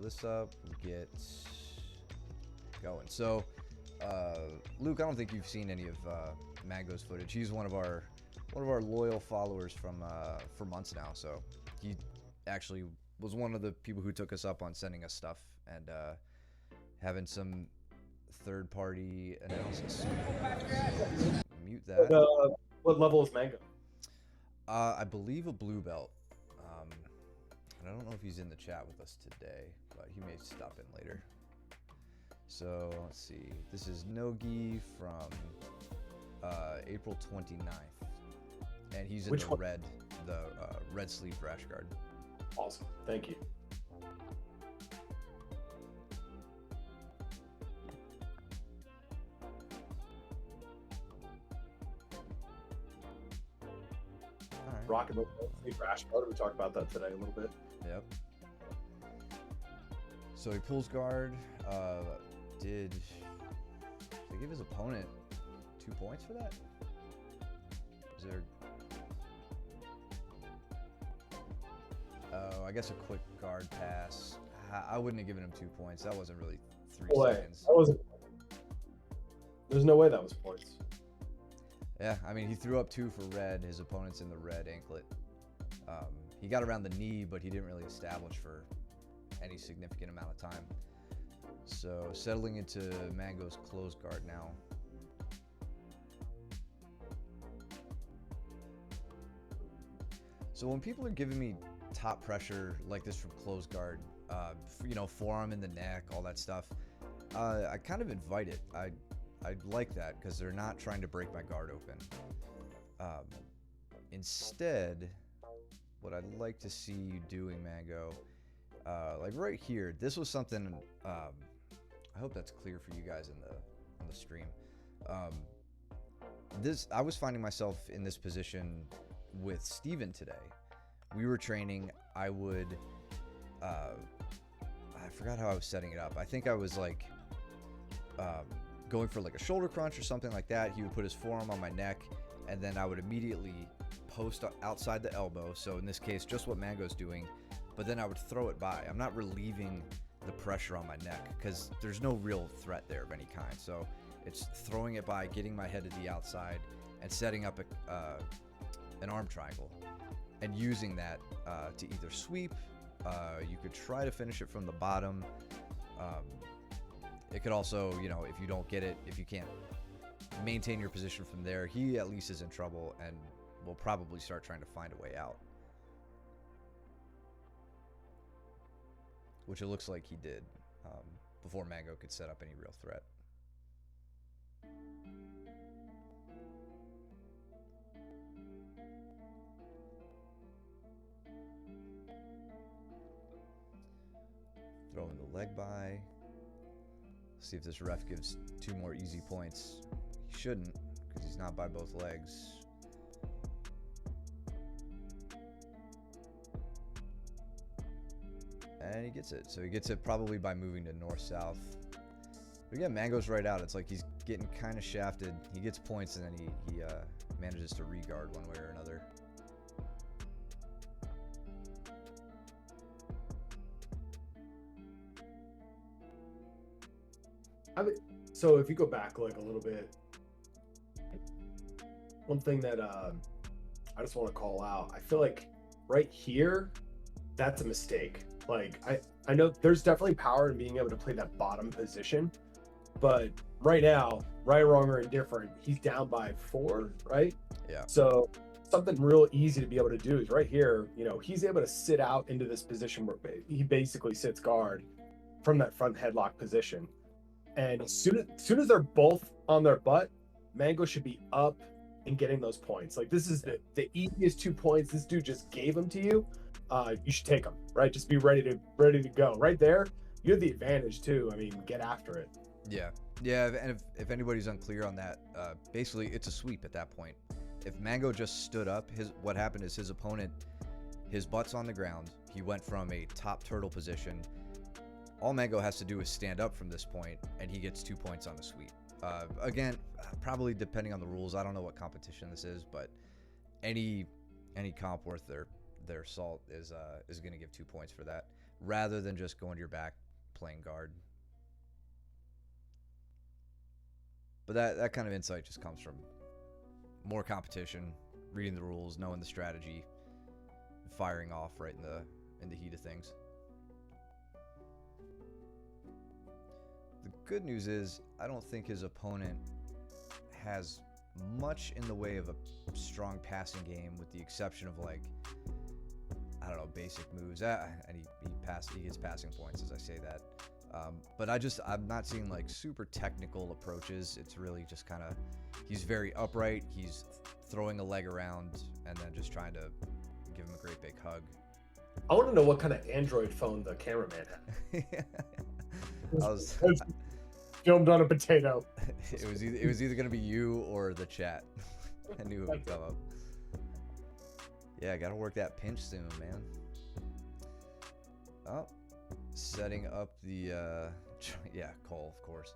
this up, get going. So, Luke, I don't think you've seen any of Mango's footage. He's one of our loyal followers from for months now. So he actually was one of the people who took us up on sending us stuff and having some third-party analysis. Mute that. What level is Mango? I believe a blue belt. And I don't know if he's in the chat with us today, but he may stop in later. So let's see. This is Nogi from April 29th, and he's in the red sleeve rash guard. Awesome. Thank you. Rocket sleeve rash guard. We talked about that today a little bit. Yep. So he pulls guard. Did they give his opponent 2 points for that? Is there? Oh, I guess a quick guard pass. I wouldn't have given him 2 points. That wasn't really 3 seconds. That wasn't. There's no way that was points. Yeah, I mean, he threw up 2 for red. His opponent's in the red anklet. He got around the knee, but he didn't really establish for any significant amount of time. So settling into Mango's close guard now. So when people are giving me top pressure like this from close guard, forearm in the neck, all that stuff, I kind of invite it. I like that because they're not trying to break my guard open. Instead, what I'd like to see you doing, Mango, like right here, this was something. I hope that's clear for you guys on the stream. I was finding myself in this position with Steven today. We were training. I would. I forgot how I was setting it up. I think I was like going for like a shoulder crunch or something like that. He would put his forearm on my neck, and then I would immediately post outside the elbow. So in this case, just what Mango's doing, but then I would throw it by. I'm not relieving the pressure on my neck because there's no real threat there of any kind. So it's throwing it by, getting my head to the outside, and setting up an arm triangle, and using that to either sweep. You could try to finish it from the bottom. It could also, if you don't get it, if you can't maintain your position from there, he at least is in trouble and will probably start trying to find a way out. Which it looks like he did before Mango could set up any real threat. Throwing the leg by. See if this ref gives 2 more easy points. He shouldn't, because he's not by both legs. And he gets it. So he gets it probably by moving to north-south. But again, Mango's right out. It's like he's getting kind of shafted. He gets points, and then he manages to re-guard one way or another. So if you go back like a little bit, one thing that I just want to call out, I feel like right here, that's a mistake. Like I know there's definitely power in being able to play that bottom position, but right now, right, wrong, or indifferent, he's down by 4, right? Yeah. So something real easy to be able to do is right here, he's able to sit out into this position where he basically sits guard from that front headlock position. And as soon as they're both on their butt, Mango should be up and getting those points. Like this is the easiest 2 points. This dude just gave them to you. You should take them, right? Just be ready to go. Right there, you have the advantage too. I mean, get after it. Yeah. And if anybody's unclear on that, basically it's a sweep at that point. If Mango just stood up, what happened is his opponent, his butt's on the ground. He went from a top turtle position. All Mango has to do is stand up from this point, and he gets 2 points on the sweep. Again, probably depending on the rules. I don't know what competition this is, but any comp worth their salt is going to give 2 points for that. rather than just going to your back playing guard. But that kind of insight just comes from more competition, reading the rules, knowing the strategy, firing off right in the heat of things. The good news is I don't think his opponent has much in the way of a strong passing game, with the exception of, like, I don't know, basic moves. And he gets passing points as I say that. But I'm not seeing like super technical approaches. It's really just kind of, he's very upright. He's throwing a leg around and then just trying to give him a great big hug. I want to know what kind of Android phone the cameraman had. I was filmed on a potato. It was either going to be you or the chat. I knew it would come up. Yeah, got to work that pinch soon, man. Oh, setting up the yeah, Cole, of course.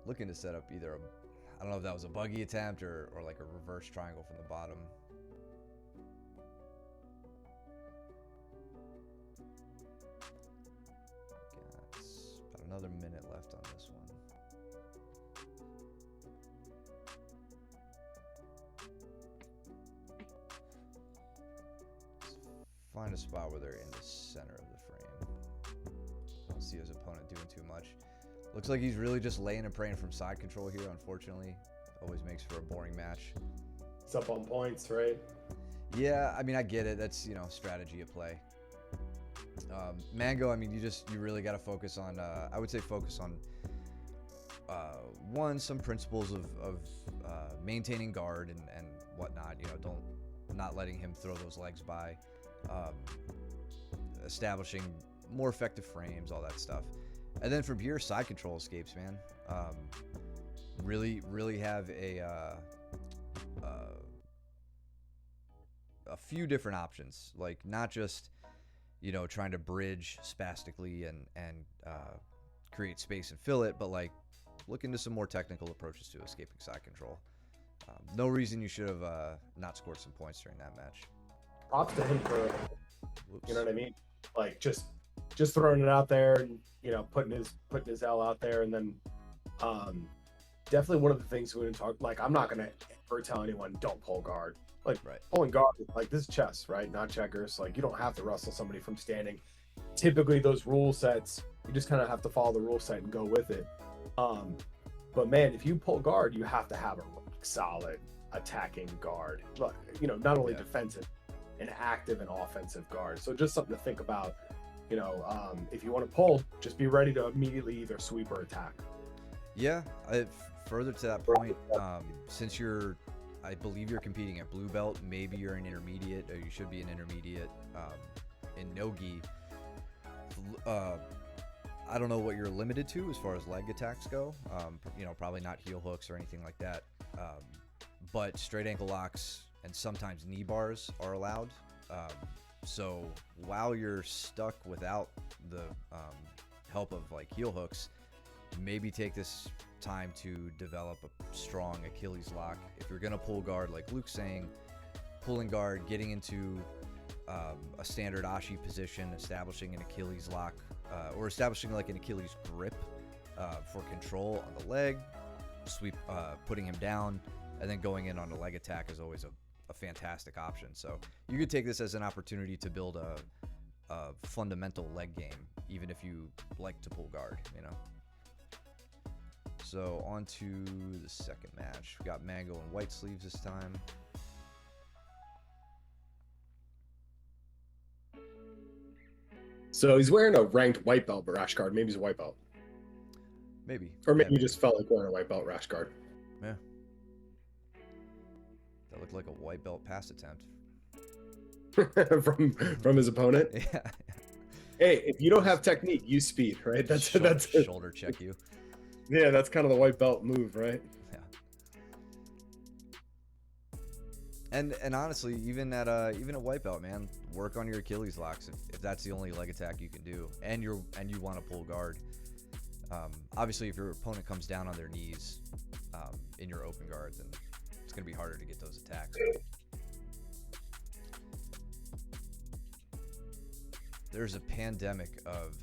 Looking to set up either I don't know if that was a buggy attempt or like a reverse triangle from the bottom. Got about another minute left on this one. Find a spot where they're in the center of the frame. Don't see his opponent doing too much. Looks like he's really just laying and praying from side control here, unfortunately. Always makes for a boring match. It's up on points, right? Yeah, I mean, I get it. That's, strategy at play. Mango, I mean, you really got to focus on, I would say focus on, one, some principles of maintaining guard and whatnot. Not letting him throw those legs by. Establishing more effective frames, all that stuff. And then from here, side control escapes, man. Really have a few different options, like not just trying to bridge spastically and create space and fill it, but like look into some more technical approaches to escaping side control. No reason you should have not scored some points during that match. Props to him for, Whoops. you know what I mean? Like just throwing it out there and putting his L out there, and then definitely one of the things we didn't talk. Like, I'm not gonna ever tell anyone don't pull guard. Like, Right. Pulling guard, like, this is chess, right? Not checkers. Like, you don't have to wrestle somebody from standing. Typically, those rule sets, you just kind of have to follow the rule set and go with it. But man, if you pull guard, you have to have a solid attacking guard. Not only defensive, an active and offensive guard. So just something to think about. If you want to pull, just be ready to immediately either sweep or attack. Yeah, further to that point, since I believe you're competing at blue belt, maybe you're an intermediate, or you should be an intermediate in no-gi. I don't know what you're limited to as far as leg attacks go. Probably not heel hooks or anything like that. But straight ankle locks and sometimes knee bars are allowed. So while you're stuck without the help of like heel hooks, maybe take this time to develop a strong Achilles lock. If you're gonna pull guard, like Luke's saying, pulling guard, getting into a standard Ashi position, establishing an Achilles lock, or establishing like an Achilles grip for control on the leg, sweep, putting him down, and then going in on a leg attack is always a fantastic option. So you could take this as an opportunity to build a fundamental leg game, even if you like to pull guard, So on to the second match. We got Mango and white sleeves this time. So he's wearing a ranked white belt rash guard. Maybe he's a white belt. Maybe. Or maybe he just felt like wearing a white belt rash guard. Yeah. That looked like a white belt pass attempt. from his opponent. Yeah. Hey, if you don't have technique, use speed, right? That's shoulder check you. Yeah, that's kind of the white belt move, right? Yeah. And honestly, even at white belt, man, work on your Achilles locks if that's the only leg attack you can do, and you want to pull guard. Obviously, if your opponent comes down on their knees in your open guard, then it's going to be harder to get those attacks. there's a pandemic of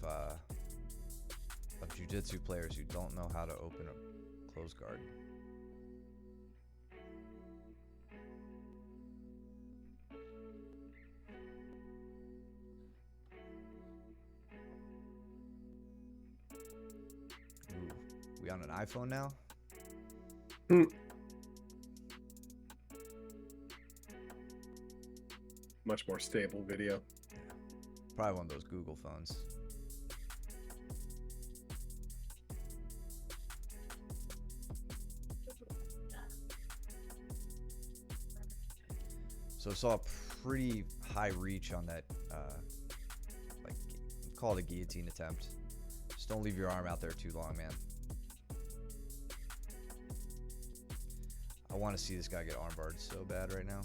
jiu-jitsu players who don't know how to open a closed guard. Ooh, we on an iPhone now? Much more stable video. Probably one of those Google phones. So I saw a pretty high reach on that, like, call it a guillotine attempt. Just don't leave your arm out there too long, man. I want to see this guy get armbarred so bad right now.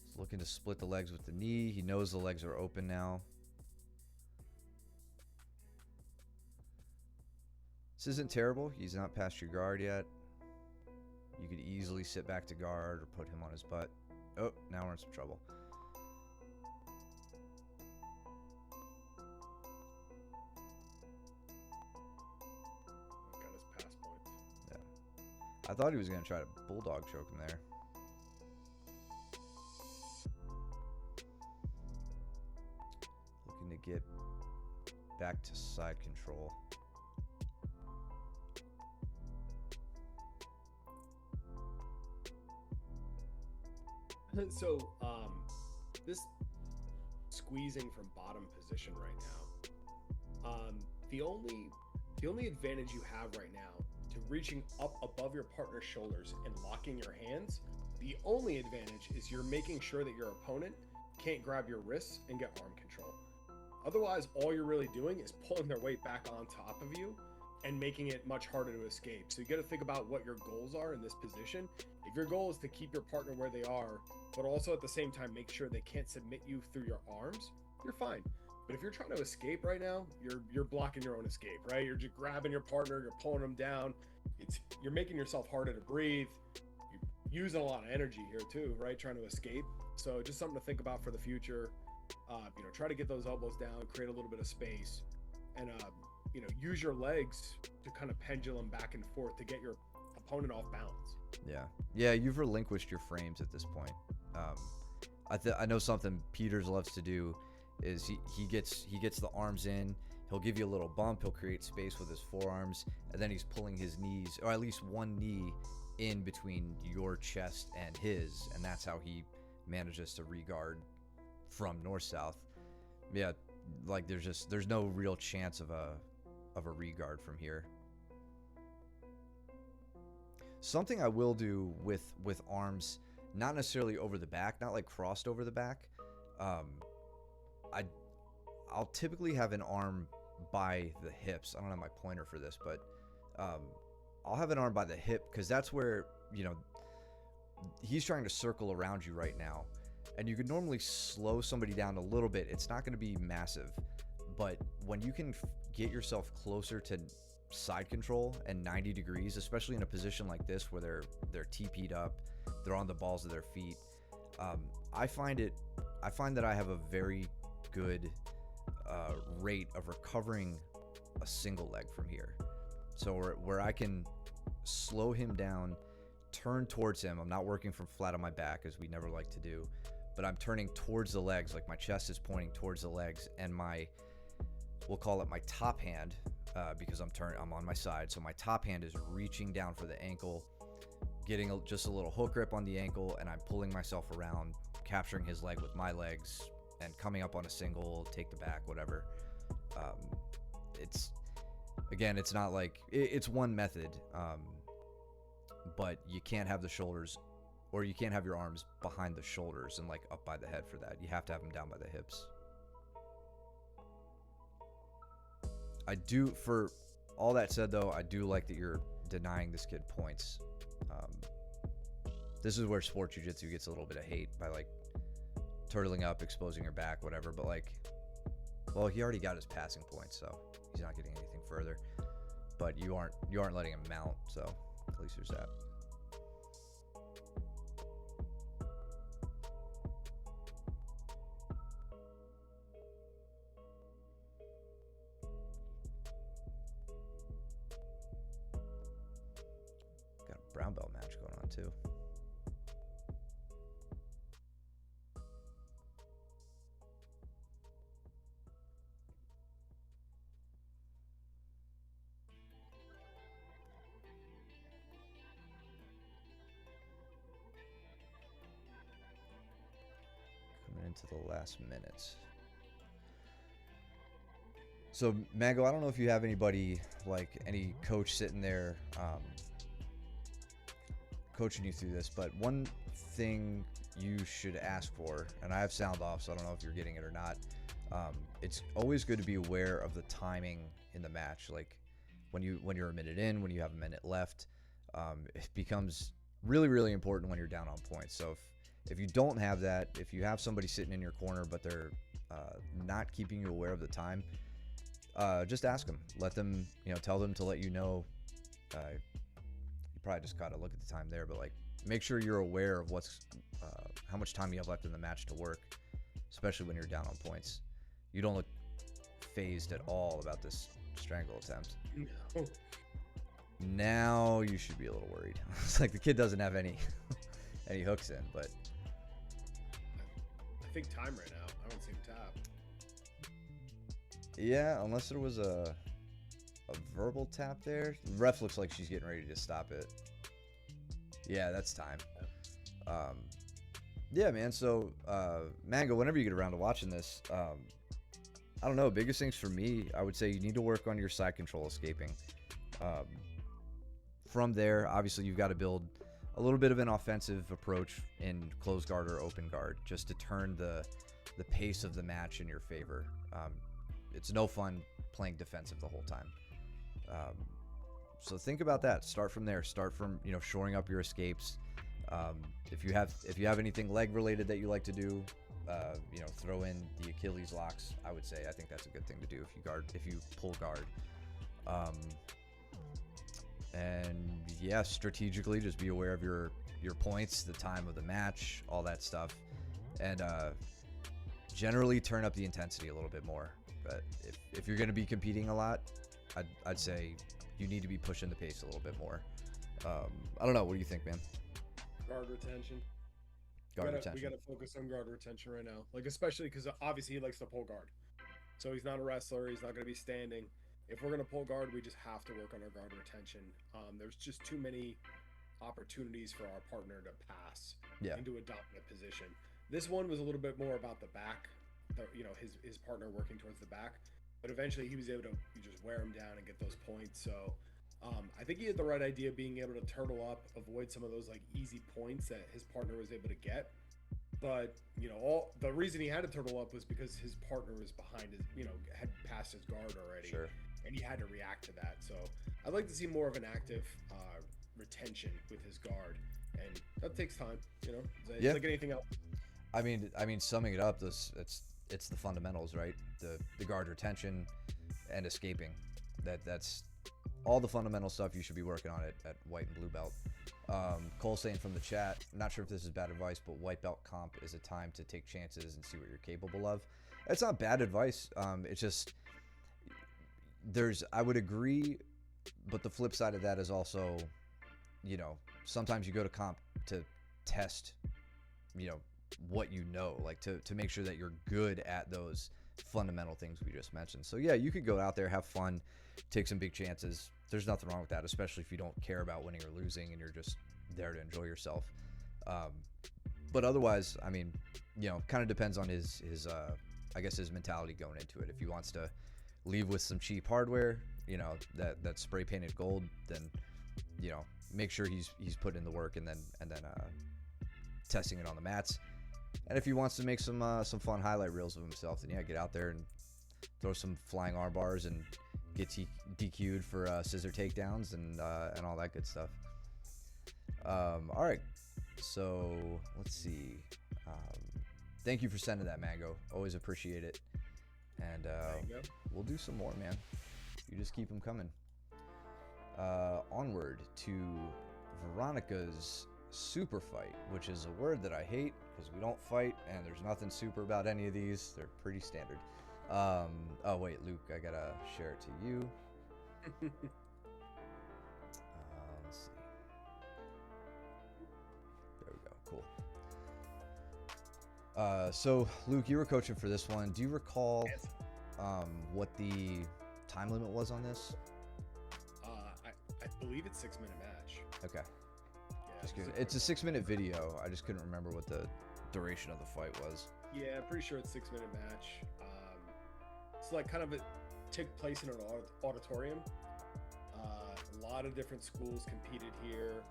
He's looking to split the legs with the knee. He knows the legs are open now. This isn't terrible. He's not past your guard yet. You could easily sit back to guard or put him on his butt. Oh, now we're in some trouble. Got his pass points. Yeah. I thought he was going to try to bulldog choke him there. Looking to get back to side control. So, this squeezing from bottom position right now, the only advantage you have right now to reaching up above your partner's shoulders and locking your hands, the only advantage is you're making sure that your opponent can't grab your wrists and get arm control. Otherwise, all you're really doing is pulling their weight back on top of you and making it much harder to escape. So you got to think about what your goals are in this position. If your goal is to keep your partner where they are, but also at the same time make sure they can't submit you through your arms, you're fine. But if you're trying to escape right now, you're blocking your own escape, right? You're just grabbing your partner, you're pulling them down. You're making yourself harder to breathe. You're using a lot of energy here too, right? Trying to escape. So just something to think about for the future. Try to get those elbows down, create a little bit of space, and use your legs to kind of pendulum back and forth to get your opponent off balance. Yeah, you've relinquished your frames at this point. I know something Peters loves to do is he gets the arms in. He'll give you a little bump. He'll create space with his forearms, and then he's pulling his knees, or at least one knee, in between your chest and his, and that's how he manages to regard from north-south. Yeah, like there's no real chance of a regard from here. Something I will do with arms, not necessarily over the back, not like crossed over the back. I'll typically have an arm by the hips. I don't have my pointer for this, but I'll have an arm by the hip because that's where, he's trying to circle around you right now. And you could normally slow somebody down a little bit. It's not going to be massive, but when you can get yourself closer to side control and 90 degrees, especially in a position like this where they're TP'd up, they're on the balls of their feet. I find that I have a very good rate of recovering a single leg from here. So where I can slow him down, turn towards him. I'm not working from flat on my back, as we never like to do, but I'm turning towards the legs, like my chest is pointing towards the legs, and we'll call it my top hand, because I'm on my side. So my top hand is reaching down for the ankle, getting just a little hook grip on the ankle, and I'm pulling myself around, capturing his leg with my legs, and coming up on a single, take the back, whatever. It's not like it's one method, but you can't have the shoulders, or you can't have your arms behind the shoulders and like up by the head for that. You have to have them down by the hips. I do, for all that said though, I do like that you're denying this kid points. This is where sport jiu-jitsu gets a little bit of hate by like turtling up, exposing your back, whatever. But like, well, he already got his passing points, so he's not getting anything further. But you aren't letting him mount, so at least there's that. Got a brown belt match going on too. Into the last minutes. So Mango, I don't know if you have anybody, like any coach sitting there coaching you through this, but one thing you should ask for, and I have sound off, so I don't know if you're getting it or not. It's always good to be aware of the timing in the match. Like when you're a minute in, when you have a minute left, it becomes really, really important when you're down on points. So if you don't have that, if you have somebody sitting in your corner but they're not keeping you aware of the time, just ask them. Let them, tell them to let you know. You probably just gotta look at the time there, but like make sure you're aware of how much time you have left in the match to work, especially when you're down on points. You don't look phased at all about this strangle attempt. No. Now you should be a little worried. It's like the kid doesn't have any hooks in, but I think time right now. I don't see him tap. Yeah, unless there was a verbal tap there. The ref looks like she's getting ready to stop it. Yeah, that's time. Yeah, man. So, Mango, whenever you get around to watching this, I don't know. Biggest things for me, I would say you need to work on your side control escaping. From there, obviously, you've got to build a little bit of an offensive approach in close guard or open guard, just to turn the pace of the match in your favor. It's no fun playing defensive the whole time. So think about that. Start from there. Start from shoring up your escapes. If you have anything leg related that you like to do, throw in the Achilles locks. I would say I think that's a good thing to do if you pull guard. And yeah, strategically, just be aware of your points, the time of the match, all that stuff, and generally turn up the intensity a little bit more. But if you're going to be competing a lot, I'd say you need to be pushing the pace a little bit more. I don't know. What do you think, man? Guard retention. Guard retention. We got to focus on guard retention right now. Like, especially because obviously he likes to pull guard. So he's not a wrestler. He's not going to be standing. If we're going to pull guard, we just have to work on our guard retention. There's just too many opportunities for our partner to pass into a dominant position. This one was a little bit more about the back, his partner working towards the back. But eventually he was able to just wear him down and get those points. So I think he had the right idea, being able to turtle up, avoid some of those like easy points that his partner was able to get. But the reason he had to turtle up was because his partner was behind his, had passed his guard already. Sure. And he had to react to that. So I'd like to see more of an active retention with his guard, and that takes time. It's like anything else. I mean, summing it up, it's the fundamentals, right? The guard retention and escaping. That's all the fundamental stuff you should be working on at white and blue belt. Cole saying from the chat, I'm not sure if this is bad advice, but white belt comp is a time to take chances and see what you're capable of. It's not bad advice. It's just I would agree, but the flip side of that is also, sometimes you go to comp to test, what like to make sure that you're good at those fundamental things we just mentioned. So yeah, you could go out there, have fun, take some big chances. There's nothing wrong with that, especially if you don't care about winning or losing and you're just there to enjoy yourself. But otherwise, I mean, kind of depends on his I guess his mentality going into it. If he wants to leave with some cheap hardware, that spray painted gold, then make sure he's putting in the work and then testing it on the mats. And if he wants to make some fun highlight reels of himself, then yeah, get out there and throw some flying arm bars and get DQ'd for scissor takedowns and all that good stuff. All right, so let's see. thank you for sending that, Mango. Always appreciate it. And we'll do some more, man. You just keep them coming. Onward to Veronica's Superfight, which is a word that I hate because we don't fight and there's nothing super about any of these. They're pretty standard. Oh wait, Luke, I gotta share it to you. Let's see. There we go. Cool. So Luke, you were coaching for this one. Do you recall what the time limit was on this? I believe it's 6-minute match. Okay. Yeah, Just good. It's a 6-minute video. I just couldn't remember what the duration of the fight was. Yeah, I'm pretty sure it's 6-minute match. It's like kind of took place in an auditorium. A lot of different schools competed here.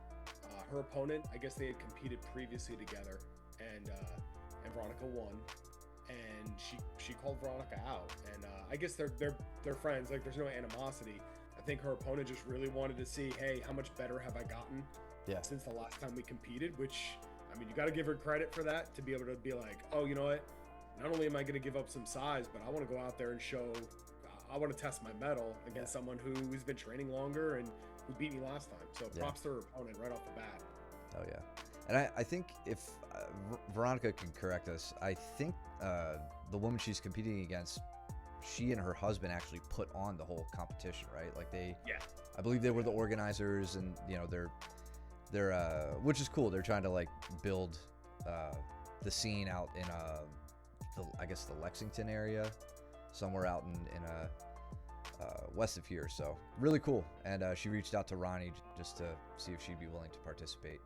Her opponent, I guess they had competed previously together, and Veronica won. And she called Veronica out, and I guess they're friends. Like, there's no animosity. I think her opponent just really wanted to see, hey, how much better have I gotten since the last time we competed? Which, I mean, you got to give her credit for that, to be able to be like, oh, you know what? Not only am I going to give up some size, but I want to go out there and show. I want to test my mettle against someone who's been training longer and who beat me last time. So props to her opponent right off the bat. Oh yeah, and I think if Veronica can correct us, I think the woman she's competing against, she and her husband actually put on the whole competition, right? Like I believe they were the organizers, and you know they're which is cool. They're trying to like build the scene out in I guess the Lexington area, somewhere out in west of here. So really cool. And she reached out to Ronnie just to see if she'd be willing to participate.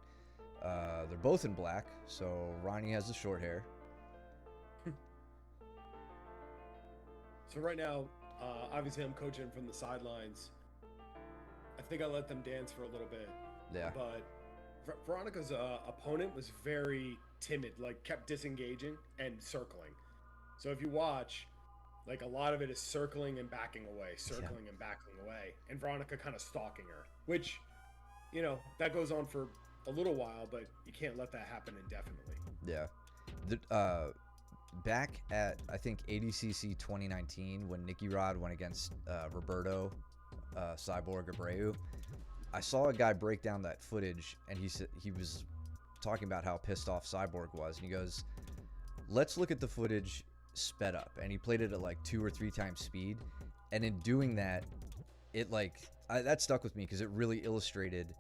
They're both in black, so Ronnie has the short hair. So right now, obviously I'm coaching from the sidelines. I think I let them dance for a little bit. Yeah. But Veronica's opponent was very timid, like kept disengaging and circling. So if you watch, like a lot of it is circling and backing away, and backing away, and Veronica kind of stalking her, which, you know, that goes on for a little while, but you can't let that happen indefinitely. Yeah. Back at, I think, ADCC 2019, when Nicky Rod went against Roberto Cyborg Abreu, I saw a guy break down that footage, and he was talking about how pissed off Cyborg was, and he goes, let's look at the footage sped up, and he played it at like 2 or 3 times speed, and in doing that, it that stuck with me because it really illustrated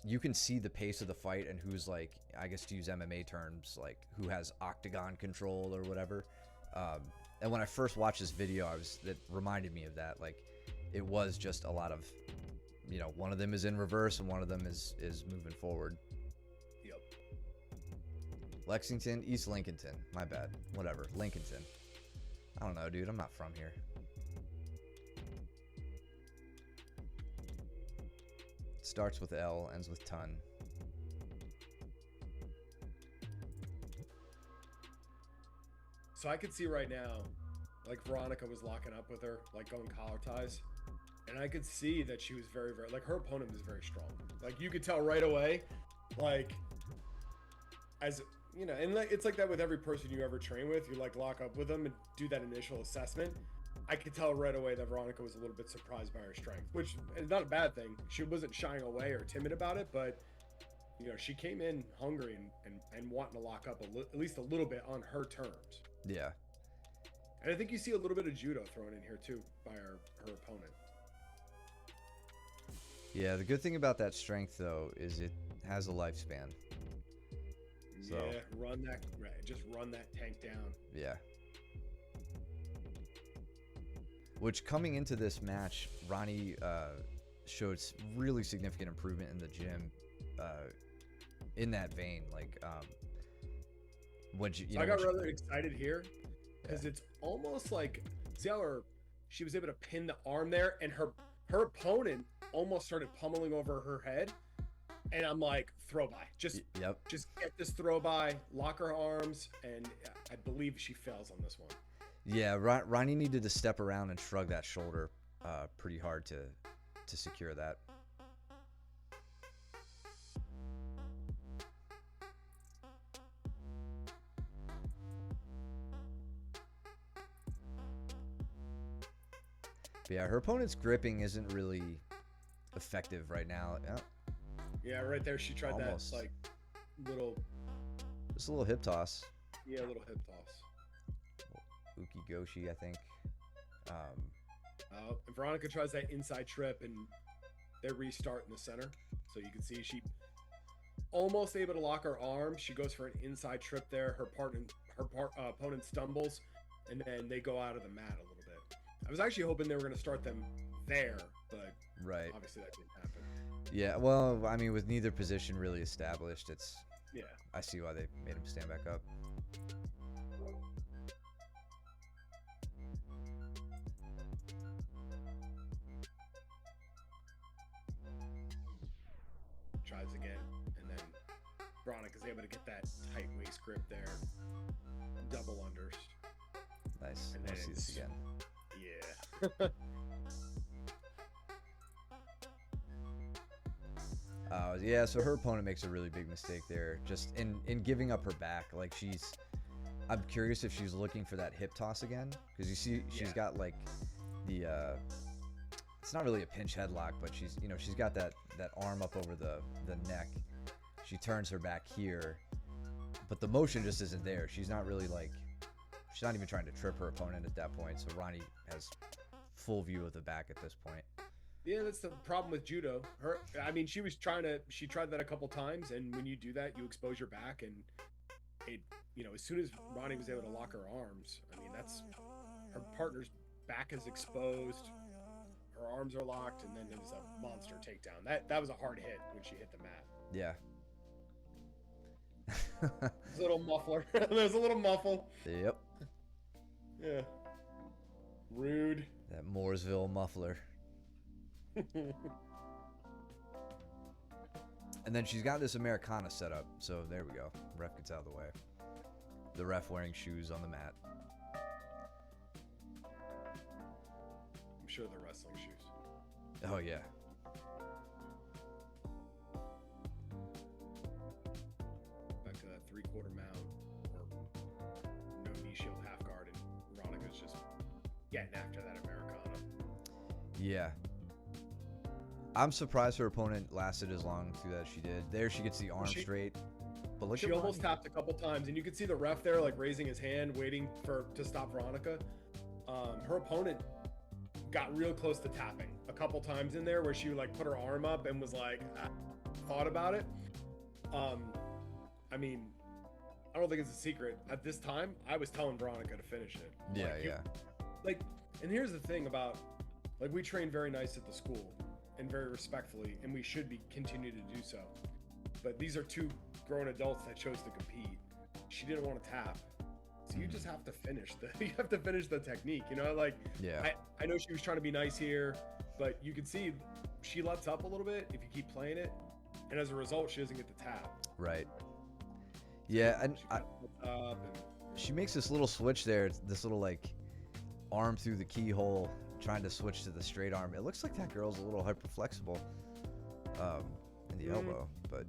you can see the pace of the fight and who's, like, I guess to use MMA terms, like who has octagon control or whatever. And when I first watched this video, that reminded me of that. Like, it was just a lot of, you know, one of them is in reverse and one of them is moving forward. Yep. Lexington, East Lincolnton. My bad. Whatever. Lincolnton. I don't know, dude. I'm not from here. Starts with L, ends with ton. So I could see right now, like Veronica was locking up with her, like going collar ties. And I could see that she was very, very, like her opponent was very strong. Like you could tell right away, like, as, you know, and like, it's like that with every person you ever train with. You like lock up with them and do that initial assessment. I could tell right away that Veronica was a little bit surprised by her strength, which is not a bad thing. She wasn't shying away or timid about it, but, you know, she came in hungry and wanting to lock up at least a little bit on her terms. Yeah. And I think you see a little bit of judo thrown in here too by her opponent. Yeah, the good thing about that strength though is it has a lifespan. So, yeah, just run that tank down. Yeah. Which, coming into this match, Ronnie showed really significant improvement in the gym in that vein. Like, I got rather excited here because it's almost like, see how she was able to pin the arm there, and her opponent almost started pummeling over her head, and I'm like, throw by, just get this throw by, lock her arms, and I believe she fails on this one. Yeah, Ronnie needed to step around and shrug that shoulder pretty hard to secure that. But yeah, her opponent's gripping isn't really effective right now. Yeah, right there. She tried Almost. that like little. Just a little hip toss. Yeah, a little hip toss. Ukigoshi, I think. And Veronica tries that inside trip, and they restart in the center. So you can see she almost able to lock her arm. She goes for an inside trip there. Her opponent stumbles, and then they go out of the mat a little bit. I was actually hoping they were going to start them there, but Right. obviously that didn't happen. Yeah, well, I mean, with neither position really established, Yeah. I see why they made him stand back up. Tries again, and then Veronica's able to get that tight waist grip there. Double unders. Nice. And Let's see this again. Yeah. Yeah, so her opponent makes a really big mistake there, just in giving up her back. Like I'm curious if she's looking for that hip toss again, because you see she's got like the it's not really a pinch headlock, but she's got that arm up over the neck. She turns her back here, but the motion just isn't there. She's not really she's not even trying to trip her opponent at that point. So Ronnie has full view of the back at this point. Yeah, that's the problem with judo. She tried that a couple times, and when you do that, you expose your back, and as soon as Ronnie was able to lock her arms, I mean, that's her partner's back is exposed, her arms are locked, and then it was a monster takedown. That was a hard hit when she hit the mat. Yeah. There's a little muffler. There's a little muffle. Yep. Yeah. Rude. That Mooresville muffler. And then she's got this Americana set up, so there we go. Ref gets out of the way. The ref wearing shoes on the mat. I'm sure they're wrestling shoes. Oh yeah. Back to that 3/4 mount, or no knee shield half guard, and Veronica's just getting after that Americana. Yeah. I'm surprised her opponent lasted as long through that as she did. There she gets the arm straight. But look, she at almost Ronnie. tapped a couple times, and you could see the ref there like raising his hand, waiting to stop Veronica. Her opponent got real close to tapping a couple times in there, where she like put her arm up and was like, thought about it. I mean, I don't think it's a secret. At this time, I was telling Veronica to finish it. Yeah, And here's the thing about, we train very nice at the school and very respectfully, and we should continue to do so. But these are two grown adults that chose to compete. She didn't want to tap, so you just have to finish the technique. Yeah. I know she was trying to be nice here, but you can see she lets up a little bit if you keep playing it, and as a result, she doesn't get the tap. Right. Yeah, and she she makes this little switch there. It's this little arm through the keyhole, trying to switch to the straight arm. It looks like that girl's a little hyper flexible in the elbow, but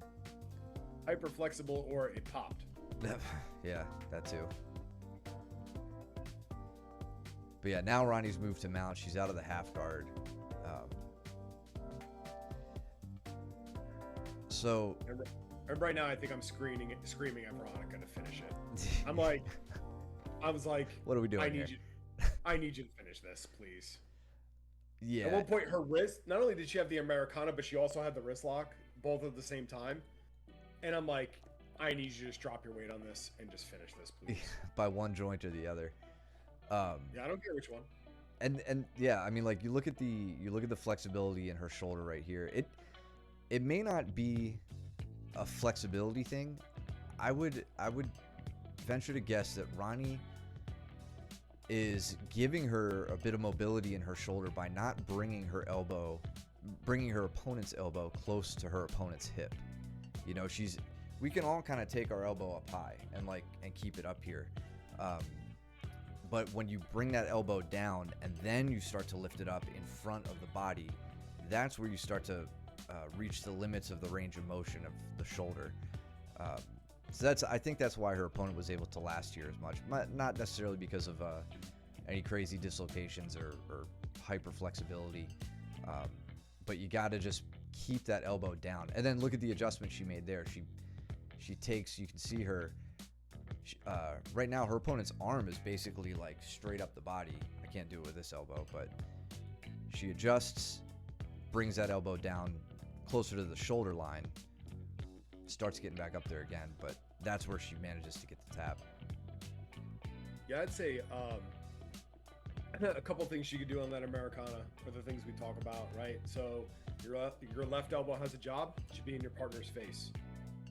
hyper flexible, or it popped. yeah, that too. But yeah, now Ronnie's moved to mount. She's out of the half guard. So And right now, I think I'm screaming at Veronica to finish it. I was like, what are we doing here? I need you to finish this, please. Yeah. At one point, her wrist, not only did she have the Americana, but she also had the wrist lock, both at the same time. And I'm like, I need you to just drop your weight on this and just finish this, please. By one joint or the other. Yeah, I don't care which one. And yeah, I mean, you look at the flexibility in her shoulder right here. It may not be a flexibility thing. I would venture to guess that Ronnie is giving her a bit of mobility in her shoulder by not bringing her opponent's elbow close to her opponent's hip. We can all kind of take our elbow up high and keep it up here. But when you bring that elbow down and then you start to lift it up in front of the body, that's where you start to reach the limits of the range of motion of the shoulder. So I think that's why her opponent was able to last here as much. Not necessarily because of any crazy dislocations or hyper flexibility. But you got to just keep that elbow down. And then look at the adjustment she made there. She takes, you can see her, right now her opponent's arm is basically like straight up the body. I can't do it with this elbow, but she adjusts, brings that elbow down closer to the shoulder line, starts getting back up there again, but that's where she manages to get the tap. Yeah, I'd say a couple things you could do on that Americana are the things we talk about, right? So your left elbow has a job, it should be in your partner's face,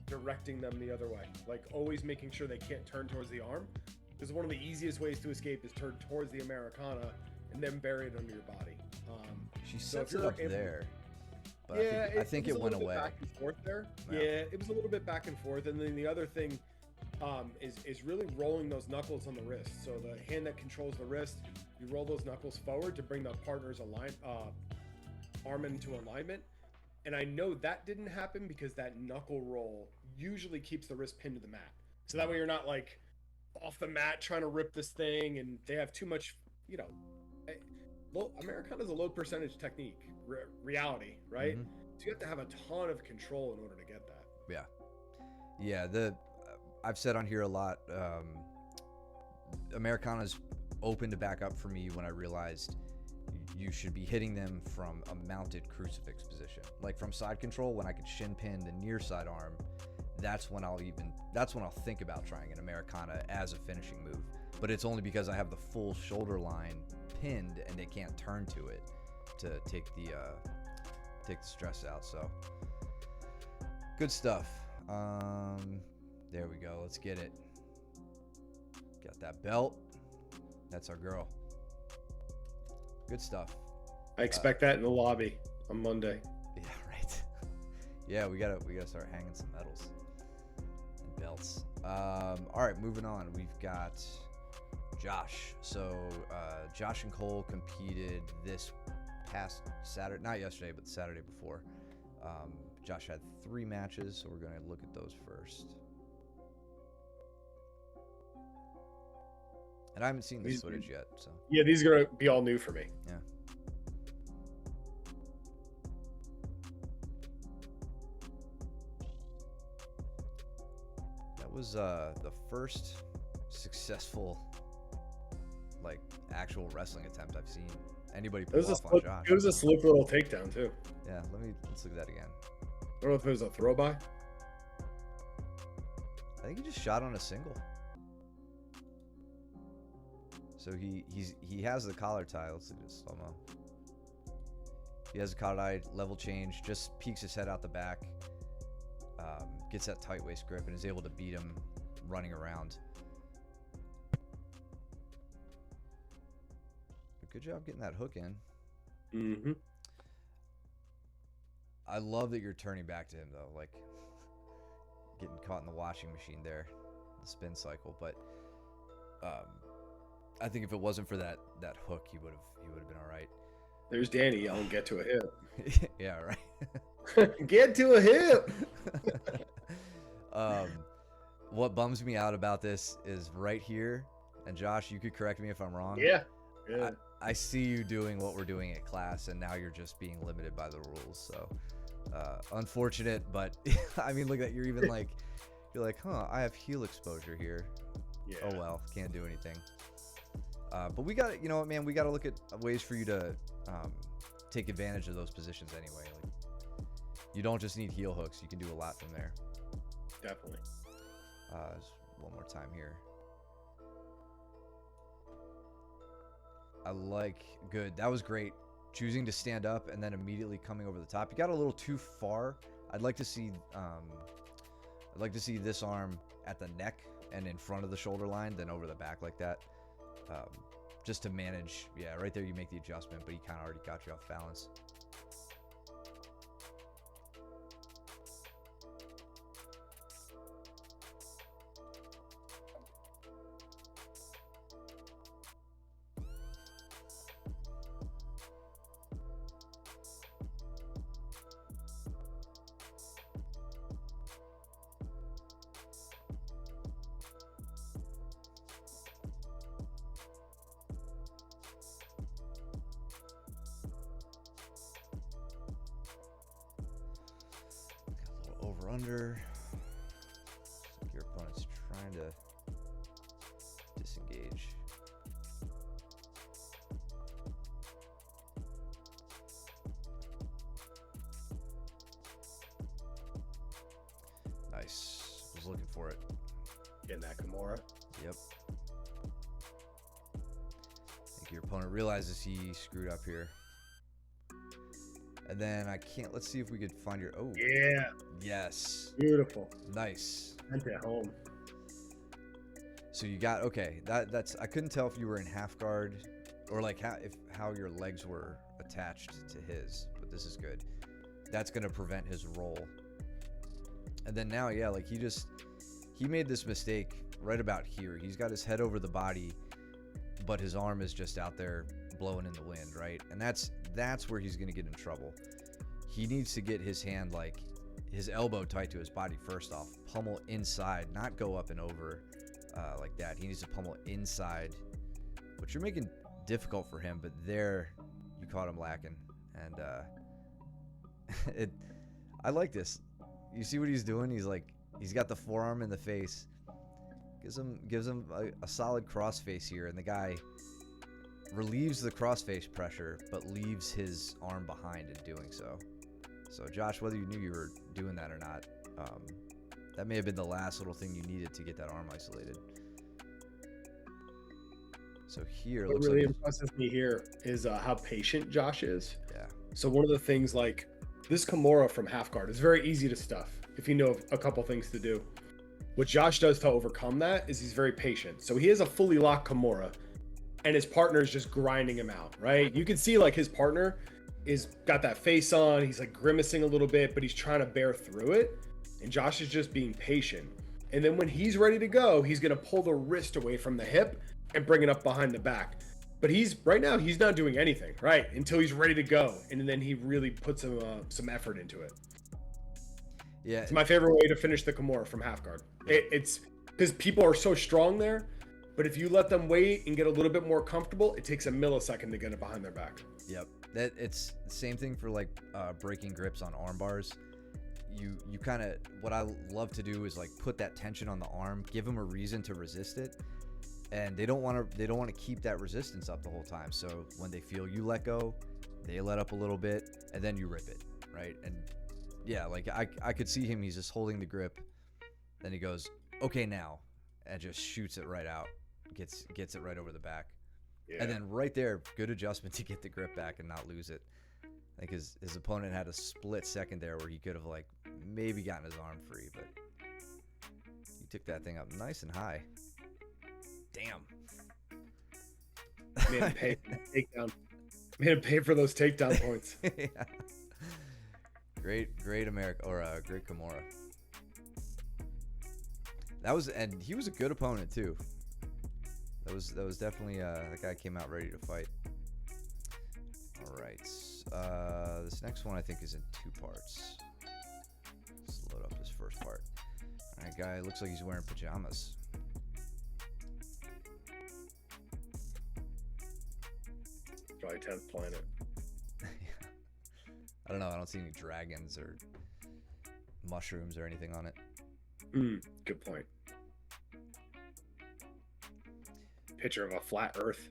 directing them the other way, like always making sure they can't turn towards the arm. Because one of the easiest ways to escape is turn towards the Americana and then bury it under your body. She sets it up there, but yeah, I think it went away. Back and forth there. Yeah. Yeah, it was a little bit back and forth, and then the other thing is really rolling those knuckles on the wrist. So the hand that controls the wrist, you roll those knuckles forward to bring the partner's arm into alignment. And I know that didn't happen because that knuckle roll usually keeps the wrist pinned to the mat. So that way you're not like off the mat trying to rip this thing, and they have too much, Americana is a low percentage technique, reality, right? Mm-hmm. So you have to have a ton of control in order to get that. Yeah. I've said on here a lot, Americana's open to back up for me when I realized you should be hitting them from a mounted crucifix position. Like from side control, when I could shin pin the near side arm, that's when I'll think about trying an Americana as a finishing move. But it's only because I have the full shoulder line pinned and they can't turn to it to take the stress out. So good stuff. There we go. Let's get it. Got that belt. That's our girl. Good stuff. I expect that in the lobby on Monday. Yeah, right. Yeah, we gotta start hanging some medals and belts. All right, moving on. We've got Josh. So Josh and Cole competed this past Saturday, not yesterday, but the Saturday before. Josh had 3 matches, so we're gonna look at those first. And I haven't seen this footage yet, so. Yeah, these are going to be all new for me. Yeah. That was the first successful, like, actual wrestling attempt I've seen anybody pull off on Josh. It was a slick little takedown, too. Yeah, let's look at that again. I don't know if it was a throw by. I think he just shot on a single. So he has the collar tie. Let's look at this slow mo. He has a collar tie, level change, just peeks his head out the back, gets that tight waist grip, and is able to beat him running around. But good job getting that hook in. Mm-hmm. I love that you're turning back to him though, like getting caught in the washing machine there, the spin cycle. But I think if it wasn't for that hook, he would have been all right. There's Danny yelling, "Get to a hip." Yeah, right. Get to a hip. What bums me out about this is right here, and Josh, you could correct me if I'm wrong. Yeah. I see you doing what we're doing at class, and now you're just being limited by the rules. So unfortunate, but I mean, look at you're even like, you're like, huh? I have heel exposure here. Yeah. Oh well, can't do anything. But we got, you know what, man, we got to look at ways for you to take advantage of those positions anyway. Like, you don't just need heel hooks. You can do a lot from there. Definitely. Just one more time here. I like, good. That was great. Choosing to stand up and then immediately coming over the top. You got a little too far. I'd like to see this arm at the neck and in front of the shoulder line, then over the back like that. Just to manage. Yeah, right there you make the adjustment, but he kind of already got you off balance. under. Your opponent's trying to disengage. Nice. Was looking for it. Getting that Kimura. Yep. I think your opponent realizes he screwed up here. And then I can't. Let's see if we could find your. Oh. Yeah. Yes. Beautiful. Nice. Sent it home. So you got okay. That's I couldn't tell if you were in half guard or like how your legs were attached to his, but this is good. That's gonna prevent his roll. And then now, yeah, like he made this mistake right about here. He's got his head over the body, but his arm is just out there blowing in the wind, right? And that's where he's gonna get in trouble. He needs to get his hand, like his elbow tight to his body first off, pummel inside, not go up and over like that. He needs to pummel inside, which you're making difficult for him, but there you caught him lacking. And I like this. You see what he's doing? He's got the forearm in the face, gives him a solid crossface here, and the guy relieves the crossface pressure, but leaves his arm behind in doing so. So Josh, whether you knew you were doing that or not, that may have been the last little thing you needed to get that arm isolated. So here, what looks really like impresses me here is how patient Josh is. Yeah. So one of the things, like this Kimura from half guard is very easy to stuff if you know a couple things to do. What Josh does to overcome that is he's very patient. So he has a fully locked Kimura, and his partner is just grinding him out, right? You can see like his partner is got that face on. He's like grimacing a little bit, but he's trying to bear through it. And Josh is just being patient. And then when he's ready to go, he's going to pull the wrist away from the hip and bring it up behind the back. But right now he's not doing anything, right? Until he's ready to go. And then he really puts some effort into it. yeah, It's my favorite way to finish the Kimura from half guard. It's because people are so strong there, but if you let them wait and get a little bit more comfortable, it takes a millisecond to get it behind their back. Yep. It's the same thing for like breaking grips on arm bars. You kind of, what I love to do is like put that tension on the arm, give them a reason to resist it, and they don't want to keep that resistance up the whole time. So when they feel you let go, they let up a little bit, and then you rip it, right? And yeah, like I could see him. He's just holding the grip, then he goes, okay, now, and just shoots it right out, gets it right over the back. Yeah. And then right there, good adjustment to get the grip back and not lose it. I think his opponent had a split second there where he could have like maybe gotten his arm free, but he took that thing up nice and high. Damn. Made him pay for the takedown. Made him pay for those takedown points. Yeah. Great America, or great Kimura. And he was a good opponent too. That was definitely that guy came out ready to fight. All right, this next one I think is in 2 parts. Let's load up this first part. All right, guy looks like he's wearing pajamas. Probably 10th planet. I don't know. I don't see any dragons or mushrooms or anything on it. Good point. Picture of a flat Earth.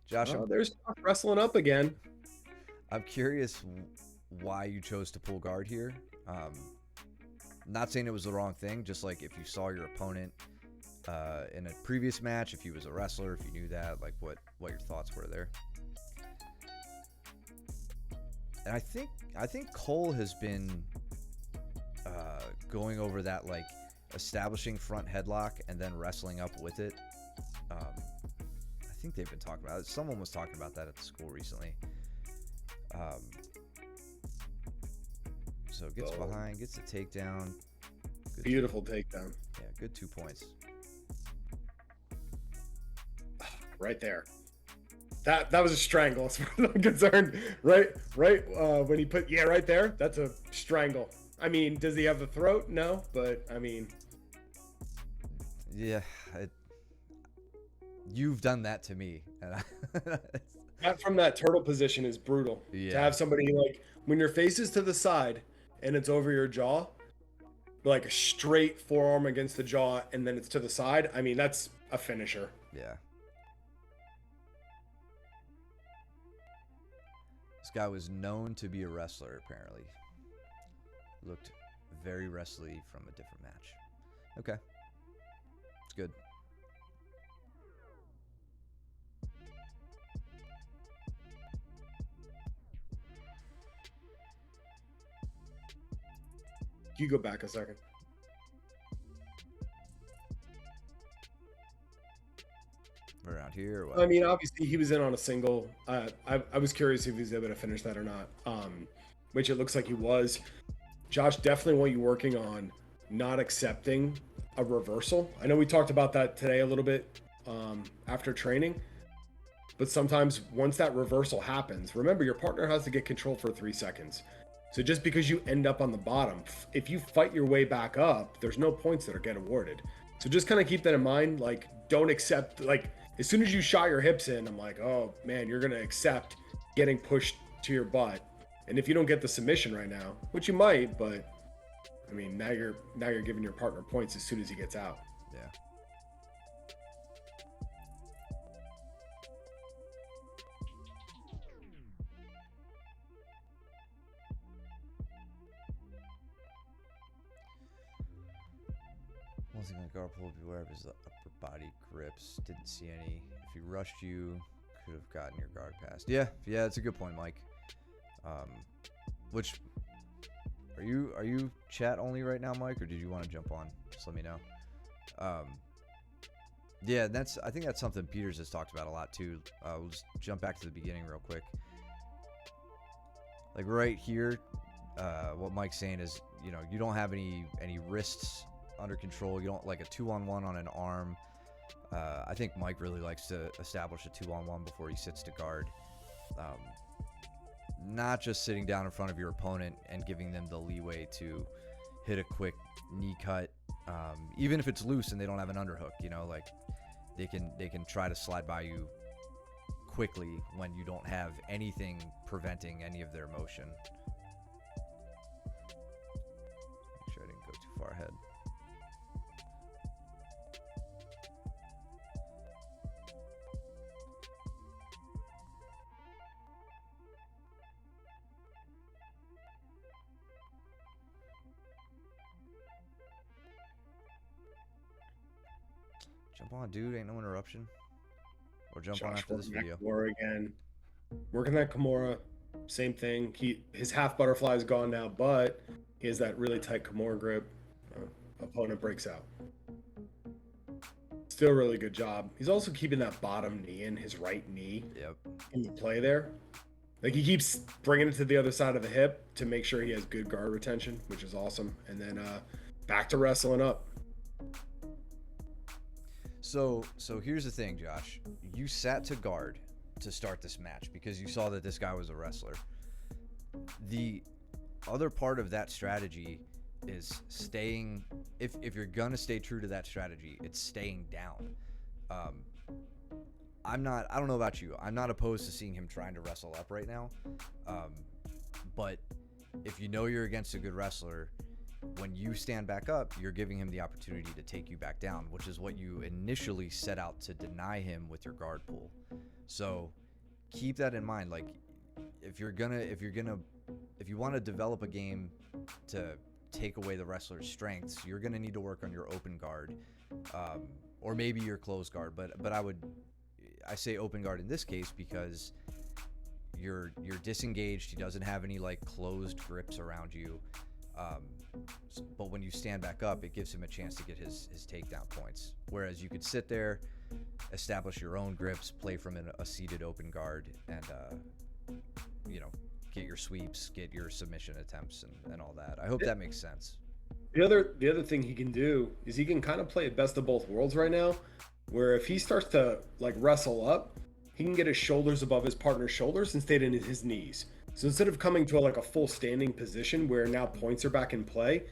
Josh, There's wrestling up again. I'm curious why you chose to pull guard here. Not saying it was the wrong thing, just like if you saw your opponent in a previous match, if he was a wrestler, if you knew that, like what your thoughts were there. And I think Cole has been going over that, like establishing front headlock and then wrestling up with it. I think they've been talking about it. Someone was talking about that at the school recently. So gets behind, gets the takedown. Good Beautiful takedown. Yeah, good 2 points. Right there. That was a strangle as far as I'm concerned. Right when he put, right there, that's a strangle. I mean, does he have the throat? No, but I mean. Yeah, you've done that to me. That from that turtle position is brutal. Yeah. To have somebody like when your face is to the side and it's over your jaw, like a straight forearm against the jaw and then it's to the side, I mean, that's a finisher. Yeah. This guy was known to be a wrestler, apparently. Looked very wrestly from a different match. Okay. It's good. You go back a second. Around here or what? I mean, obviously he was in on a single. I was curious if he was able to finish that or not. Which it looks like he was. Josh, definitely want you working on not accepting a reversal. I know we talked about that today a little bit after training, but sometimes once that reversal happens, remember your partner has to get control for 3 seconds. So just because you end up on the bottom, if you fight your way back up, there's no points that are get awarded. So just kind of keep that in mind. Like, don't accept, like, as soon as you shot your hips in, I'm like, oh man, you're going to accept getting pushed to your butt. And if you don't get the submission right now, which you might, but I mean, now you're giving your partner points as soon as he gets out. Yeah. One thing on guard pull, beware of his upper body grips. Didn't see any. If he rushed you, could have gotten your guard passed. Yeah, that's a good point, Mike. Which are you chat only right now, Mike, or did you want to jump on? Just let me know. Yeah, I think that's something Peters has talked about a lot too. We'll just jump back to the beginning real quick. Like right here, what Mike's saying is, you don't have any wrists under control. You don't like a 2-on-1 on an arm. I think Mike really likes to establish a 2-on-1 before he sits to guard. Not just sitting down in front of your opponent and giving them the leeway to hit a quick knee cut, even if it's loose and they don't have an underhook. Like they can try to slide by you quickly when you don't have anything preventing any of their motion. Make sure I didn't go too far ahead. Jump on, dude. Ain't no interruption. Or jump on after this video. Kimura again. Working that Kimura. Same thing. His half butterfly is gone now, but he has that really tight Kimura grip. Opponent breaks out. Still really good job. He's also keeping that bottom knee in, his right knee. Yep. In the play there. Like he keeps bringing it to the other side of the hip to make sure he has good guard retention, which is awesome. And then back to wrestling up. So here's the thing, Josh. You sat to guard to start this match because you saw that this guy was a wrestler. The other part of that strategy is staying, if you're gonna stay true to that strategy, it's staying down. I don't know about you. I'm not opposed to seeing him trying to wrestle up right now. But if you know you're against a good wrestler, when you stand back up, you're giving him the opportunity to take you back down, which is what you initially set out to deny him with your guard pull. So keep that in mind. Like if you want to develop a game to take away the wrestler's strengths, you're going to need to work on your open guard, or maybe your closed guard. But I say open guard in this case because you're disengaged. He doesn't have any like closed grips around you. But when you stand back up, it gives him a chance to get his takedown points. Whereas you could sit there, establish your own grips, play from a seated open guard, and get your sweeps, get your submission attempts, and all that. I hope that makes sense. The other thing he can do is he can kind of play a best of both worlds right now, where if he starts to like wrestle up, he can get his shoulders above his partner's shoulders and stay in his knees. So instead of coming to a full standing position where now points are back in play,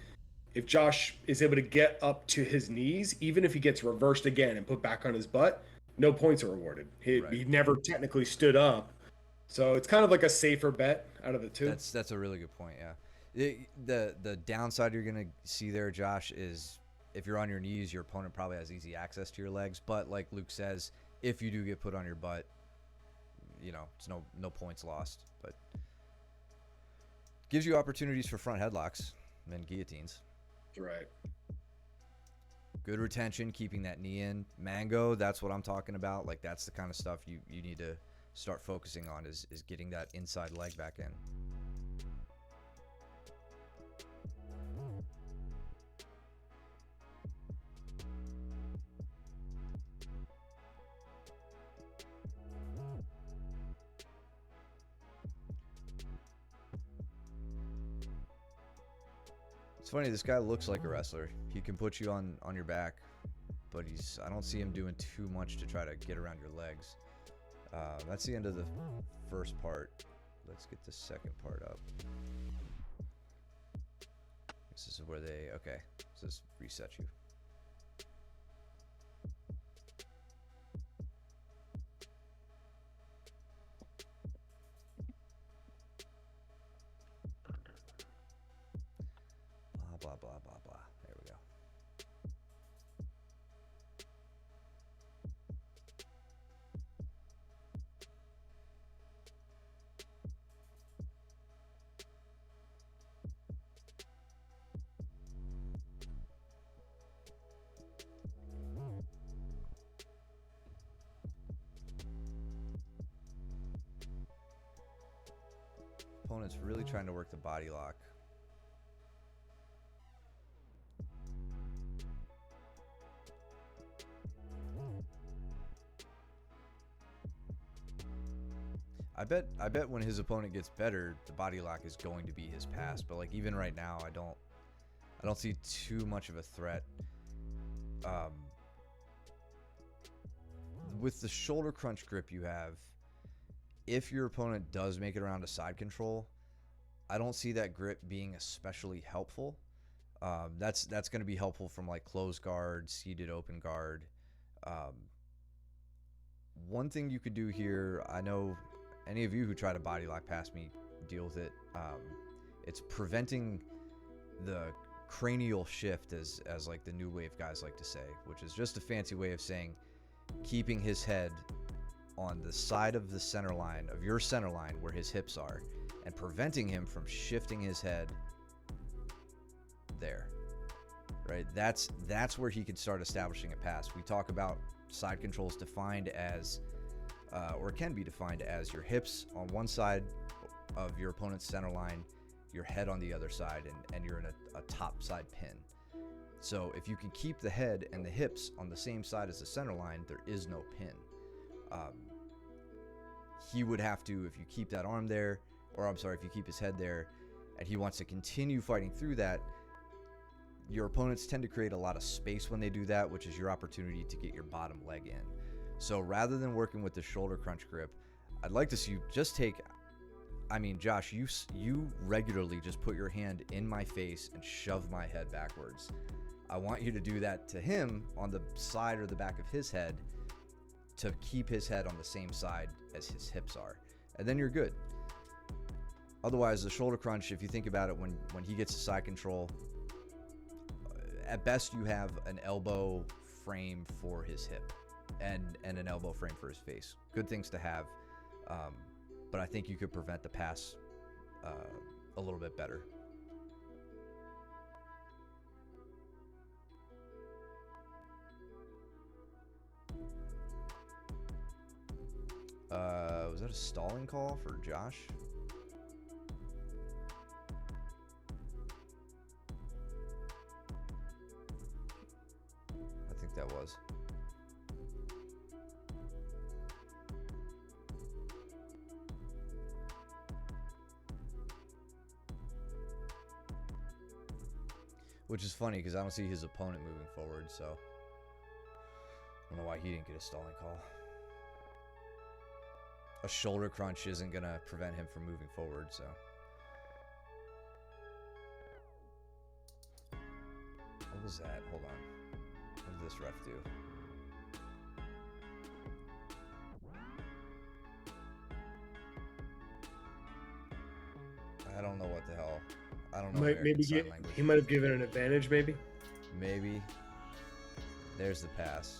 if Josh is able to get up to his knees, even if he gets reversed again and put back on his butt, no points are awarded. He never technically stood up. So it's kind of like a safer bet out of the two. That's a really good point, yeah. The downside you're gonna see there, Josh, is if you're on your knees, your opponent probably has easy access to your legs. But like Luke says, if you do get put on your butt, it's no points lost. But gives you opportunities for front headlocks and guillotines. Right. Good retention, keeping that knee in. Mango, that's what I'm talking about. Like, that's the kind of stuff you need to start focusing on is getting that inside leg back in. It's funny, this guy looks like a wrestler. He can put you on your back, but I don't see him doing too much to try to get around your legs. That's the end of the first part. Let's get the second part up. This is where okay, so this reset you. Blah, blah, blah, blah, blah. There we go. Opponent's really trying to work the body lock. I bet when his opponent gets better, the body lock is going to be his pass. But like even right now, I don't see too much of a threat. With the shoulder crunch grip you have, if your opponent does make it around a side control, I don't see that grip being especially helpful. That's going to be helpful from like closed guard, seated open guard. One thing you could do here, I know any of you who try to body lock past me deal with it. It's preventing the cranial shift, as like the new wave guys like to say, which is just a fancy way of saying keeping his head on the side of the center line, of your center line where his hips are, and preventing him from shifting his head there. Right? That's where he could start establishing a pass. We talk about side controls defined as or can be defined as your hips on one side of your opponent's center line, your head on the other side, and you're in a top side pin. So if you can keep the head and the hips on the same side as the center line, there is no pin. He would have to, if you keep that arm there, or I'm sorry, if you keep his head there, and he wants to continue fighting through that, your opponents tend to create a lot of space when they do that, which is your opportunity to get your bottom leg in. So rather than working with the shoulder crunch grip, I'd like to see you just take, Josh, you regularly just put your hand in my face and shove my head backwards. I want you to do that to him on the side or the back of his head to keep his head on the same side as his hips are. And then you're good. Otherwise, the shoulder crunch, if you think about it, when he gets a side control, at best you have an elbow frame for his hip and an elbow frame for his face. Good things to have, but I think you could prevent the pass a little bit better. Was that a stalling call for Josh? I think that was. Which is funny because I don't see his opponent moving forward, so I don't know why he didn't get a stalling call. A shoulder crunch isn't going to prevent him from moving forward, so. What was that? Hold on. What did this ref do? I don't know what the hell. I don't know Maybe American Sign Language. he might have given an advantage, maybe. Maybe. There's the pass.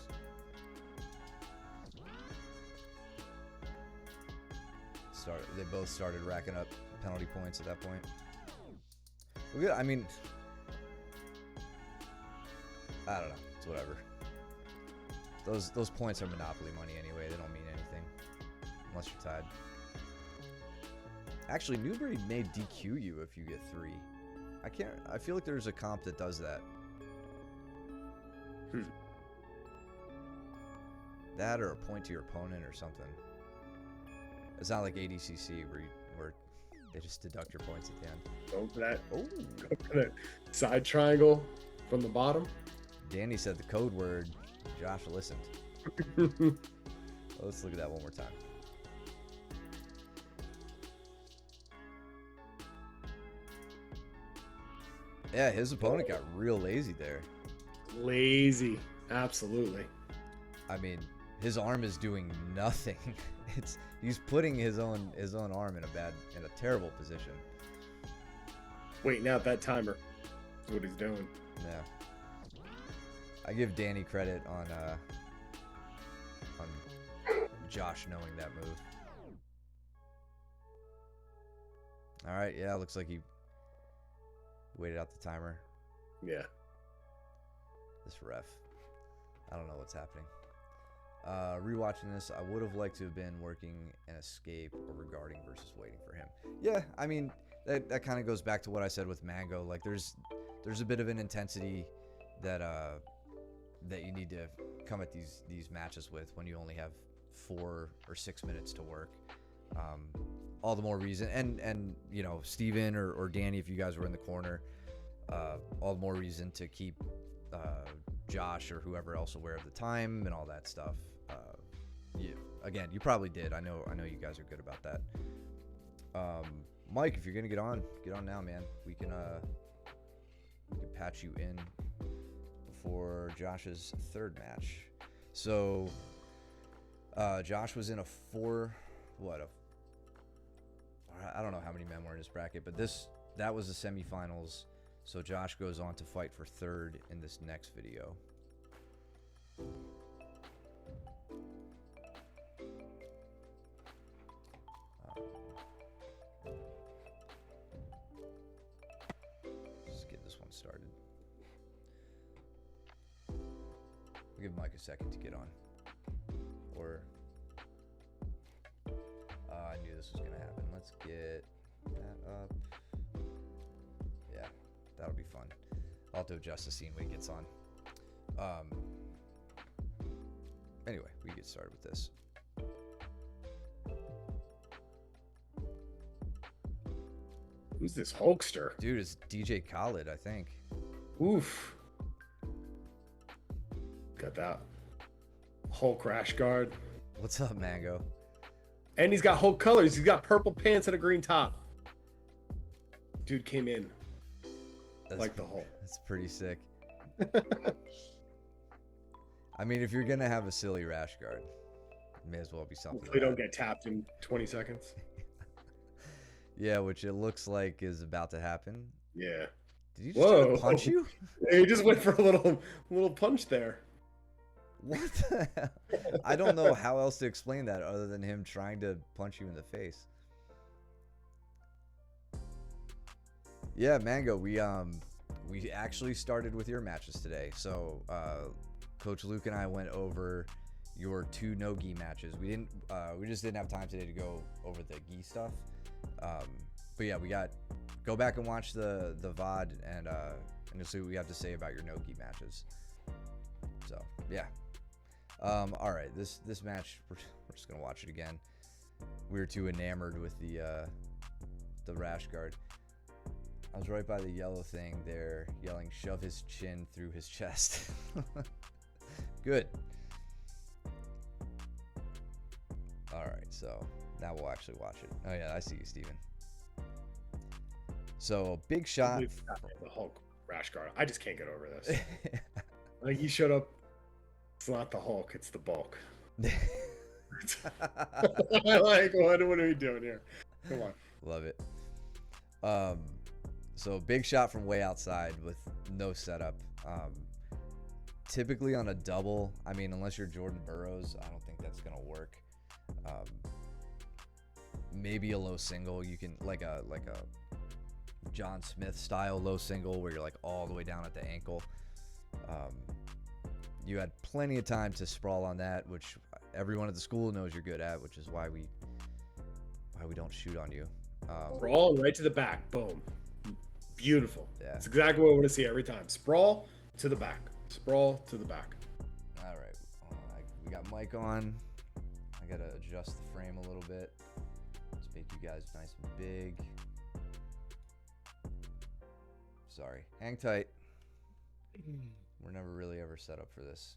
They both started racking up penalty points at that point. Well, good. I mean, I don't know. It's whatever. Those points are Monopoly money anyway. They don't mean anything unless you're tied. Actually, Newbreed may DQ you if you get 3. I feel like there's a comp that does that. That or a point to your opponent or something. It's not like ADCC where they just deduct your points at the end. Go for that. Oh, Go for that side triangle from the bottom. Danny said the code word. Josh listened. Let's look at that one more time. Yeah, his opponent got real lazy there. Lazy, absolutely. I mean, his arm is doing nothing. He's putting his own arm in a terrible position. Waiting out that timer. That's what he's doing. Yeah. I give Danny credit on Josh knowing that move. All right, yeah, looks like he waited out the timer. Yeah. This ref. I don't know what's happening. Rewatching this, I would have liked to have been working an escape or regarding versus waiting for him. Yeah, I mean, that kind of goes back to what I said with Mango. Like, there's a bit of an intensity that you need to come at these matches with when you only have 4 or 6 minutes to work. All the more reason, and you know, Steven or Danny, if you guys were in the corner, all the more reason to keep Josh or whoever else aware of the time and all that stuff. You probably did. I know you guys are good about that. Mike, if you're gonna get on now, man. We can patch you in before Josh's 3rd match. So Josh was in I don't know how many men were in his bracket, but that was the semifinals. So Josh goes on to fight for 3rd in this next video. Let's get this one started. We'll give Mike a second to get on. Or I knew this was gonna happen. Let's get that up. Yeah, that'll be fun. I'll have to adjust the scene when he gets on. Anyway, we get started with this. Who's this Hulkster? Dude, it's DJ Khaled, I think. Oof. Got that Hulk rash guard. What's up, Mango? And he's got Hulk colors. He's got purple pants and a green top. Dude came in like the Hulk. That's pretty sick. I mean, if you're gonna have a silly rash guard, it may as well be something. Hopefully don't get tapped in 20 seconds. Yeah, which it looks like is about to happen. Yeah. Did he just try to punch you? He just went for a little punch there. What the hell? I don't know how else to explain that other than him trying to punch you in the face. Yeah, Mango, we actually started with your matches today. So Coach Luke and I went over your 2 no-gi matches. We just didn't have time today to go over the gi stuff. But yeah, go back and watch the VOD and you'll see what we have to say about your no-gi matches. So yeah. All right, this match, we're just gonna watch it again. We were too enamored with the rash guard. I was right by the yellow thing there, yelling, "Shove his chin through his chest." Good. All right, so now we'll actually watch it. Oh yeah, I see you, Steven. So big shot. The Hulk rash guard. I just can't get over this. Like, he showed up. It's not the Hulk, it's the bulk. Like, what are we doing here? Come on. Love it. So big shot from way outside with no setup. Typically on a double, I mean, unless you're Jordan Burroughs, I don't think that's gonna work. Maybe a low single. You can like a John Smith style low single where you're like all the way down at the ankle. You had plenty of time to sprawl on that, which everyone at the school knows you're good at, which is why we don't shoot on you. Sprawl right to the back. Boom. Beautiful. Yeah. That's exactly what I want to see every time. Sprawl to the back. Sprawl to the back. All right. We got Mike on. I got to adjust the frame a little bit. Let's make you guys nice and big. Sorry. Hang tight. We're never really ever set up for this.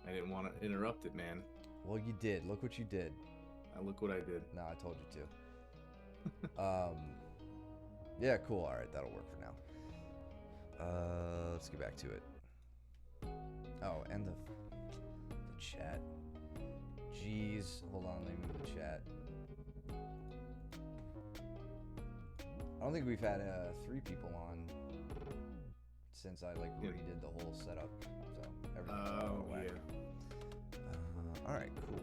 I didn't want to interrupt it, man. Well, you did. Look what you did. Look what I did. No, I told you to. Yeah, cool. All right, that'll work for now. Let's get back to it. Oh, and the chat. Jeez, hold on. Let me move the chat. I don't think we've had 3 people on since I like redid the whole setup. So everything's out of whack. Yeah. All right, cool.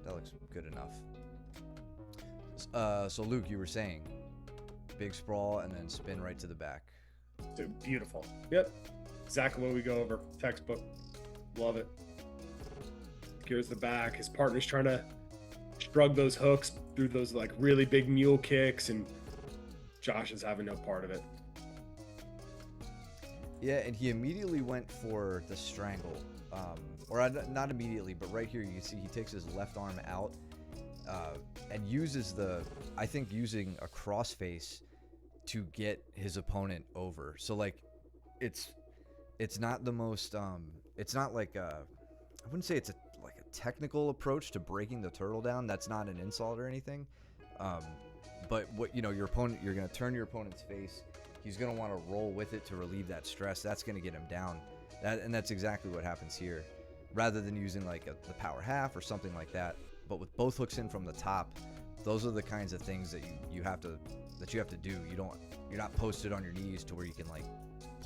That looks good enough. So Luke, you were saying big sprawl and then spin right to the back. Dude, beautiful. Yep. Exactly what we go over. Textbook. Love it. Gears the back. His partner's trying to shrug those hooks through those like really big mule kicks, and Josh is having no part of it. Yeah, and he immediately went for the strangle. Or not immediately, but right here you can see he takes his left arm out and uses using a crossface to get his opponent over. So like it's not the most it's not like I wouldn't say it's a technical approach to breaking the turtle down. That's not an insult or anything. But what your opponent, you're going to turn your opponent's face. He's going to want to roll with it to relieve that stress. That's going to get him down. And that's exactly what happens here. Rather than using like the power half or something like that, but with both hooks in from the top, those are the kinds of things that you have to do. You're not posted on your knees to where you can like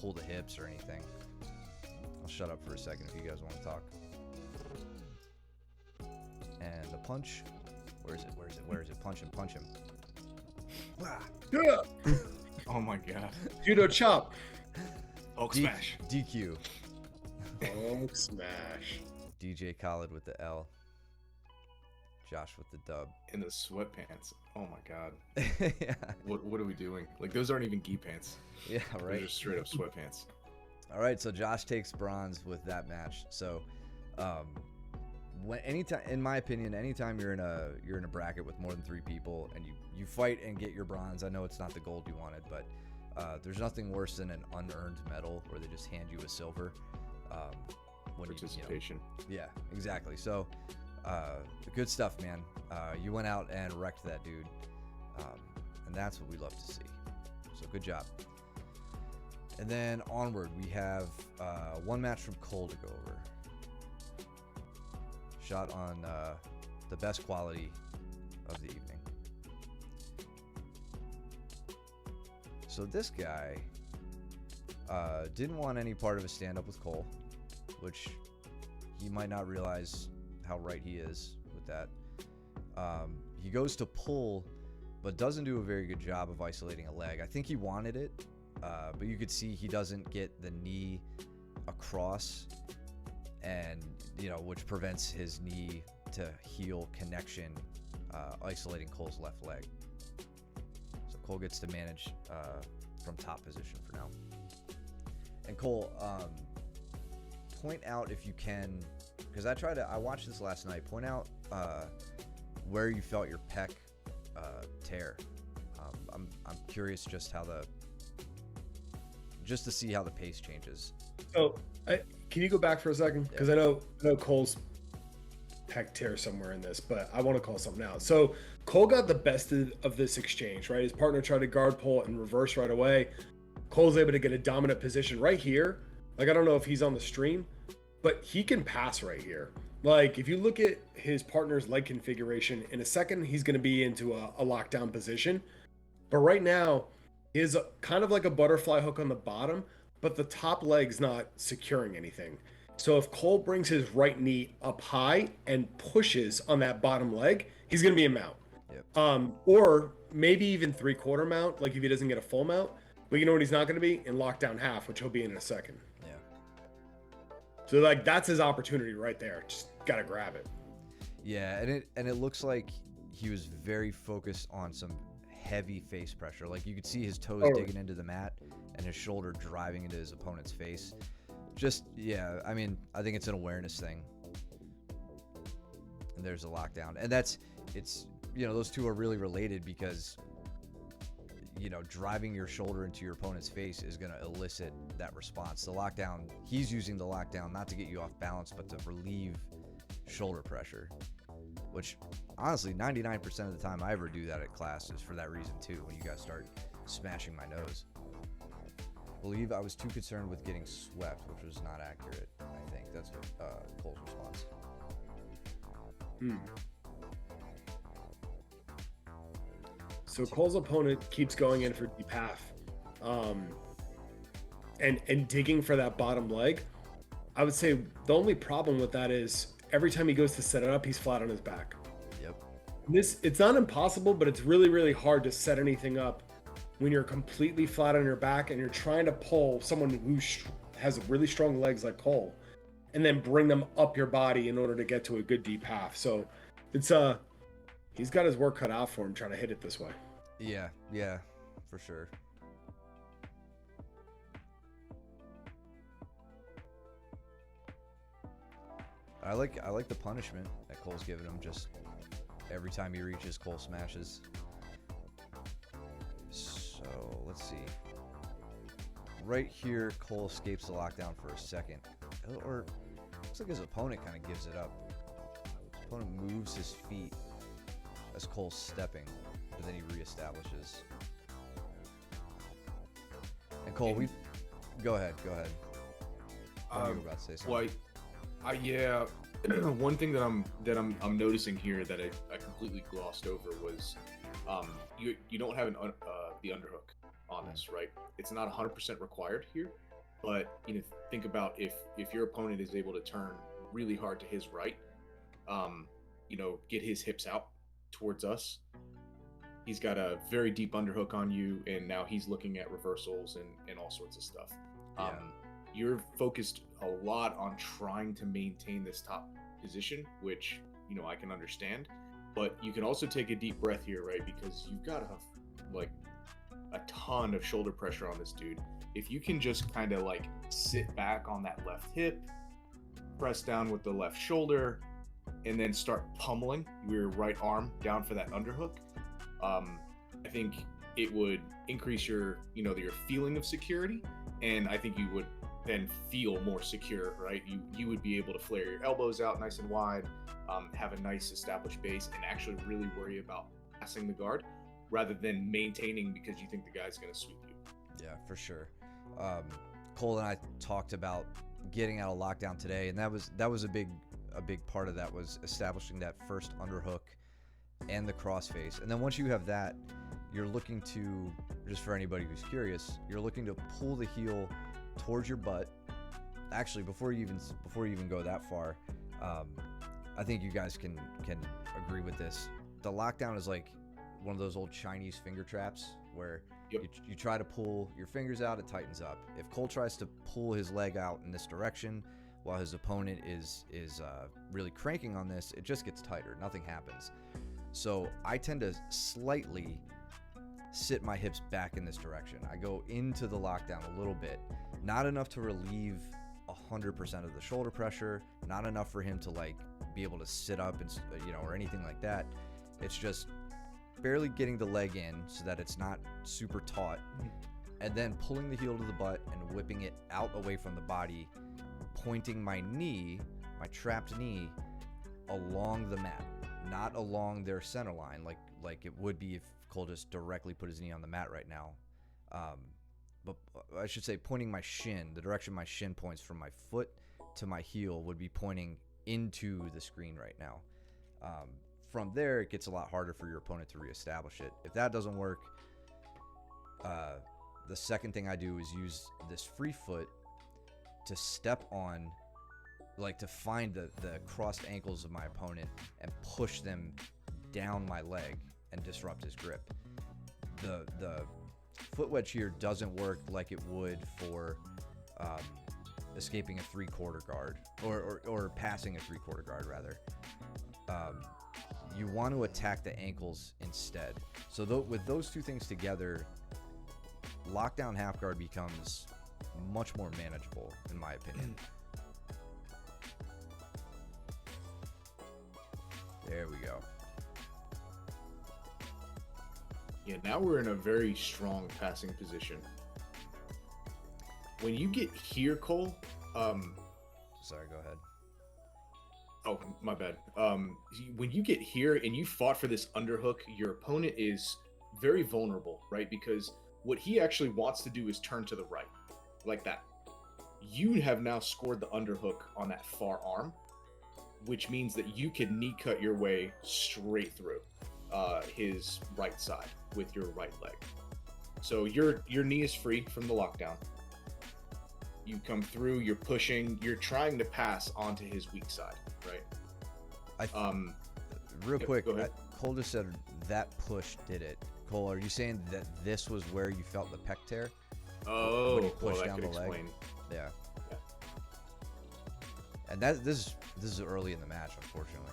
pull the hips or anything. I'll shut up for a second if you guys want to talk. And the punch. Where is it? Punch him. Yeah. Oh my god. Judo chop. Hulk smash. DQ. Hulk smash. DJ Khaled with the L. Josh with the dub. In the sweatpants. Oh my god. Yeah. What are we doing? Like those aren't even gi pants. Yeah, They're right. just straight up sweatpants. All right, so Josh takes bronze with that match. So, in my opinion, anytime you're in a bracket with more than 3 people and you fight and get your bronze, I know it's not the gold you wanted, but there's nothing worse than an unearned medal where they just hand you a silver. Participation. Yeah, exactly. So, good stuff, man. You went out and wrecked that dude, and that's what we love to see. So, good job. And then onward, we have one match from Cole to go over. Shot on the best quality of the evening. So this guy didn't want any part of a stand-up with Cole, which he might not realize how right he is with that. He goes to pull, but doesn't do a very good job of isolating a leg. I think he wanted it, but you could see he doesn't get the knee across, and which prevents his knee to heel connection, isolating Cole's left leg. So Cole gets to manage from top position for now. And Cole, point out if you can, because I watched this last night. Point out where you felt your pec tear. I'm curious just to see how the pace changes. So, can you go back for a second? Because I know Cole's pec tear somewhere in this, but I want to call something out. So Cole got the best of this exchange, right? His partner tried to guard pull and reverse right away. Cole's able to get a dominant position right here. Like, I don't know if he's on the stream, but he can pass right here. Like, if you look at his partner's leg configuration, in a second, he's going to be into a lockdown position. But right now, He has kind of like a butterfly hook on the bottom, but the top leg's not securing anything. So if Cole brings his right knee up high and pushes on that bottom leg, he's going to be in mount. Yep. Or maybe even 3/4 mount, like if he doesn't get a full mount. But you know what he's not going to be? In lockdown half, which he'll be in a second. Yeah. So like that's his opportunity right there. Just got to grab it. Yeah, and it looks like he was very focused on some heavy face pressure. Like you could see his toes digging into the mat and his shoulder driving into his opponent's face. Just, yeah, I mean, I think it's an awareness thing. And there's a lockdown. And it's, you know, those two are really related because, you know, driving your shoulder into your opponent's face is going to elicit that response. The lockdown, he's using the lockdown not to get you off balance, but to relieve shoulder pressure, which honestly, 99% of the time I ever do that at class is for that reason too, when you guys start smashing my nose. I believe I was too concerned with getting swept, which was not accurate. I think that's what Cole's response. So Cole's opponent keeps going in for deep half, and digging for that bottom leg. I would say the only problem with that is every time he goes to set it up, he's flat on his back. Yep. It's not impossible, but it's really, really hard to set anything up when you're completely flat on your back and you're trying to pull someone who has really strong legs like Cole and then bring them up your body in order to get to a good deep half. So it's he's got his work cut out for him trying to hit it this way. Yeah, for sure. I like the punishment that Cole's giving him. Just every time he reaches, Cole smashes. So let's see. Right here, Cole escapes the lockdown for a second, or looks like his opponent kind of gives it up. His opponent moves his feet as Cole's stepping, but then he reestablishes. And Cole, go ahead. You were about to say something. Well, yeah. One thing that I'm noticing here that I completely glossed over was you don't have the underhook on this, right? It's not 100% required here, but you know, think about if your opponent is able to turn really hard to his right, you know, get his hips out towards us. He's got a very deep underhook on you, and now he's looking at reversals and all sorts of stuff. Yeah. You're focused a lot on trying to maintain this top position, which, you know, I can understand, but you can also take a deep breath here, right? Because you've got like a ton of shoulder pressure on this dude. If you can just kind of like sit back on that left hip, press down with the left shoulder, and then start pummeling your right arm down for that underhook, I think it would increase your feeling of security, and I think you would then feel more secure, right? You would be able to flare your elbows out nice and wide, have a nice established base, and actually really worry about passing the guard rather than maintaining because you think the guy's going to sweep you. Yeah, for sure. Cole and I talked about getting out of lockdown today, and that was a big part of that was establishing that first underhook and the crossface. And then once you have that, you're looking to, just for anybody who's curious, you're looking to pull the heel towards your butt. Actually, before you even go that far, I think you guys can agree with this. The lockdown is like one of those old Chinese finger traps where you try to pull your fingers out, it tightens up. If Cole tries to pull his leg out in this direction while his opponent is really cranking on this, it just gets tighter. Nothing happens. So I tend to slightly sit my hips back in this direction. I go into the lockdown a little bit, not enough to relieve 100% of the shoulder pressure, not enough for him to like be able to sit up and or anything like that. It's just barely getting the leg in so that it's not super taut, and then pulling the heel to the butt and whipping it out away from the body, pointing my trapped knee along the mat, not along their center line like it would be if Cole just directly put his knee on the mat right now. But I should say pointing my shin, the direction my shin points from my foot to my heel would be pointing into the screen right now. From there, it gets a lot harder for your opponent to reestablish it. If that doesn't work, The second thing I do is use this free foot to step on, like to find the crossed ankles of my opponent and push them down my leg and disrupt his grip. The foot wedge here doesn't work like it would for escaping a 3/4 guard or passing a 3/4 guard rather. You want to attack the ankles instead. So with those two things together, lockdown half guard becomes much more manageable in my opinion. There we go. Yeah, now we're in a very strong passing position. When you get here, Cole, Sorry, go ahead. oh, my bad. When you get here and you fought for this underhook, your opponent is very vulnerable, right? Because what he actually wants to do is turn to the right, like that. You have now scored the underhook on that far arm, which means that you can knee cut your way straight through his right side with your right leg. So your knee is free from the lockdown. You come through, you're pushing, you're trying to pass onto his weak side, right? Real quick, go ahead. Cole just said that push did it. Cole, are you saying that this was where you felt the pec tear? Oh, When you push well, that down could the leg? explain. Yeah. Yeah. And this is early in the match, unfortunately.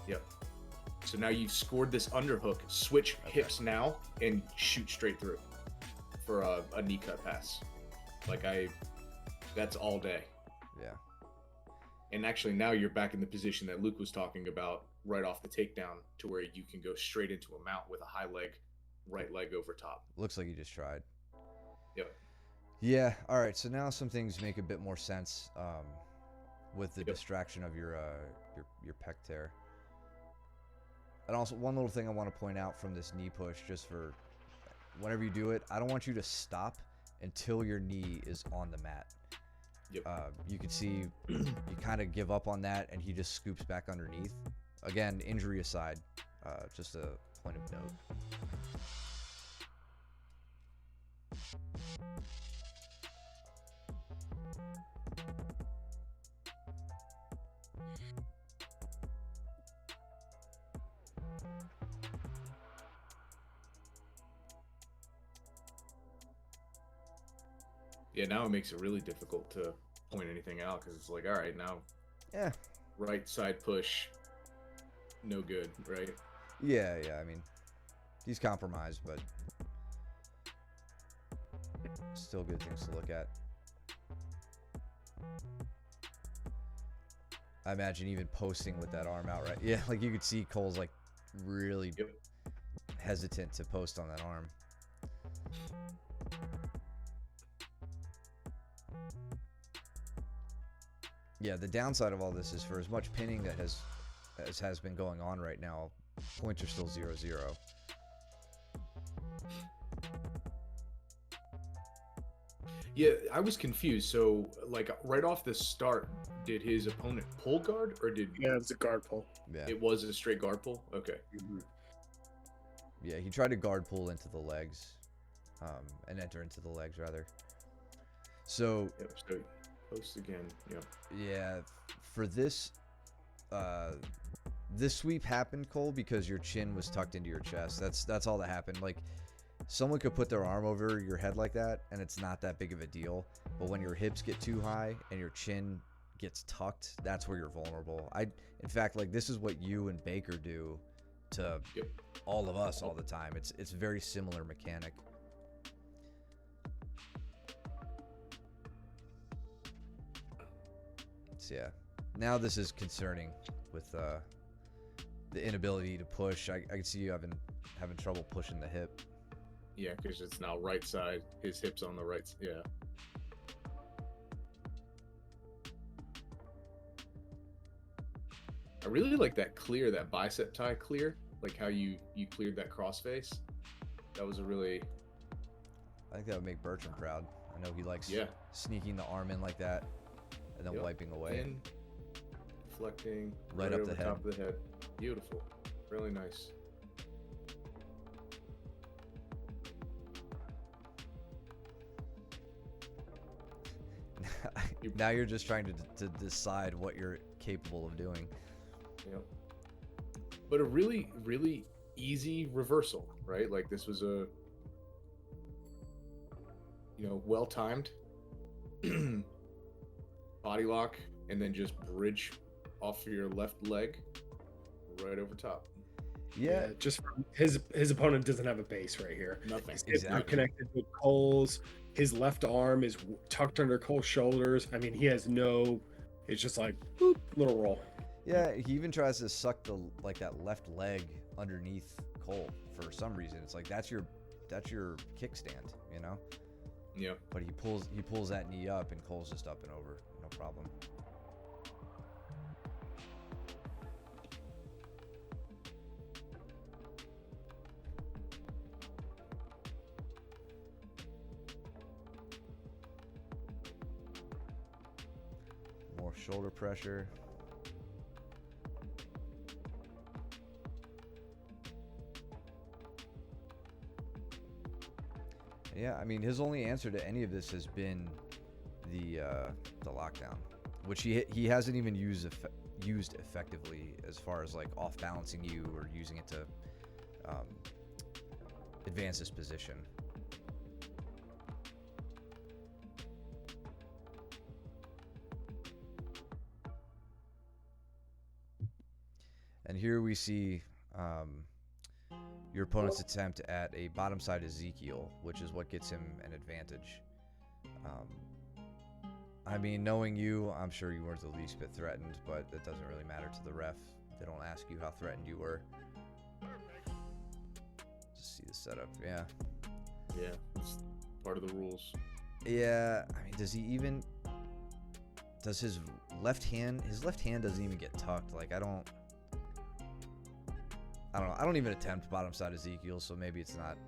Yep. So now you've scored this underhook, switch hips now, and shoot straight through for a knee cut pass. That's all day. Yeah. And actually now you're back in the position that Luke was talking about right off the takedown to where you can go straight into a mount with a high leg, right leg over top. Looks like you just tried. Yep. Yeah. All right. So now some things make a bit more sense with the Yep. distraction of your pec tear. And also one little thing I want to point out from this knee push, just for whenever you do it, I don't want you to stop until your knee is on the mat. Yep. You can see you kind of give up on that, and he just scoops back underneath. Again, injury aside, just a point of note. Yeah, now it makes it really difficult to point anything out because it's like, all right, now Yeah. right side push, no good, right? Yeah. I mean, he's compromised, but still good things to look at. I imagine even posting with that arm out, right? Yeah, like you could see Cole's like really Yep. hesitant to post on that arm. Yeah, the downside of all this is for as much pinning that has been going on right now, points are still 0-0. Yeah, I was confused. So, like, right off the start, did his opponent pull guard or did Yeah, it's a guard pull. Yeah. it was a straight guard pull? Okay. Yeah, he tried to guard pull into the legs, and enter into the legs rather. So Yep. So post again. Yep. yeah, for this, this sweep happened, Cole, because your chin was tucked into your chest. That's all that happened. Like, someone could put their arm over your head like that, and it's not that big of a deal. But when your hips get too high and your chin gets tucked, that's where you're vulnerable. In fact, like, this is what you and Baker do to Yep. all of us all the time. It's a very similar mechanic. So yeah, now this is concerning with the inability to push. I can see you having trouble pushing the hip. Yeah, because it's now right side. His hips on the right. Yeah. I really like that clear, that bicep tie clear, like how you cleared that crossface. That was a really, I think that would make Bertram proud. I know he likes yeah, sneaking the arm in like that and then Yep. wiping away. in, deflecting Right up over the head. top of the head. Beautiful, really nice. Now you're just trying to decide what you're capable of doing. Yep. But a really, really easy reversal, right? Like this was a, well-timed body lock, and then just bridge off of your left leg right over top. Yeah. Just his opponent doesn't have a base right here. Nothing. His hips are Exactly. connected with Cole's. His left arm is tucked under Cole's shoulders. I mean, he has no. It's just like boop, little roll. Yeah, he even tries to suck that left leg underneath Cole for some reason. It's like that's your kickstand, you know? Yeah. But he pulls that knee up and Cole's just up and over, no problem. More shoulder pressure. Yeah, I mean, his only answer to any of this has been the lockdown, which he hasn't even used effectively as far as like off balancing you or using it to advance his position. And here we see your opponent's attempt at a bottom side Ezekiel, which is what gets him an advantage. I mean, knowing you, I'm sure you weren't the least bit threatened, but that doesn't really matter to the ref. They don't ask you how threatened you were. Just see the setup, yeah. Yeah, it's part of the rules. Yeah, I mean, does his left hand doesn't even get tucked. Like, I don't know. I don't even attempt bottom side Ezekiel, so maybe it's not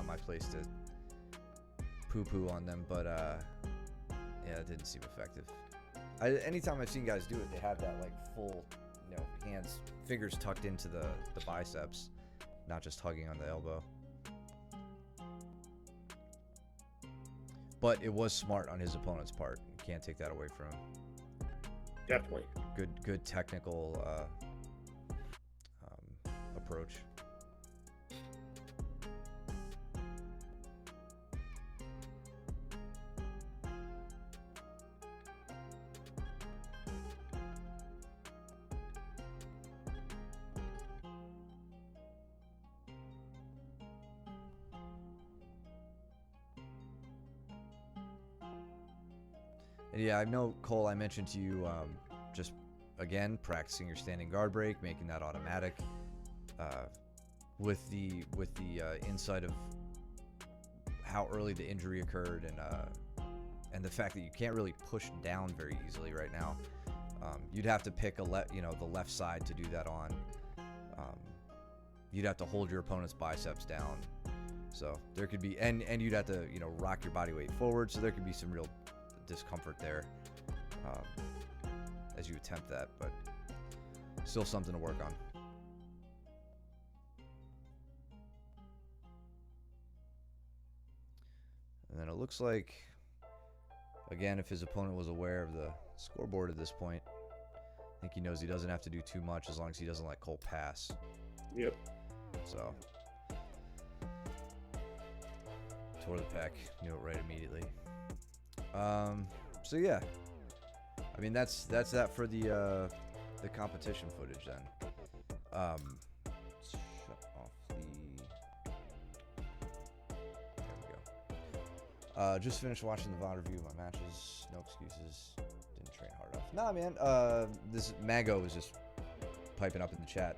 my place to poo-poo on them, but yeah, it didn't seem effective. Anytime I've seen guys do it, they have that like full, fingers tucked into the biceps, not just hugging on the elbow. But it was smart on his opponent's part. You can't take that away from him. Definitely. Good technical approach. And yeah, I know, Cole, I mentioned to you just again practicing your standing guard break, making that automatic. With the insight of how early the injury occurred and the fact that you can't really push down very easily right now, you'd have to pick the left side to do that on. You'd have to hold your opponent's biceps down, so there could be and you'd have to rock your body weight forward, so there could be some real discomfort there as you attempt that, but still something to work on. And then it looks like, again, if his opponent was aware of the scoreboard at this point, I think he knows he doesn't have to do too much as long as he doesn't let Cole pass. Yep. So, tore the pec, knew it right immediately. So yeah, I mean that's that for the competition footage then. Shut off the. There we go. Just finished watching the VOD review of my matches. No excuses. Didn't train hard enough. Nah, man. This Mago was just piping up in the chat.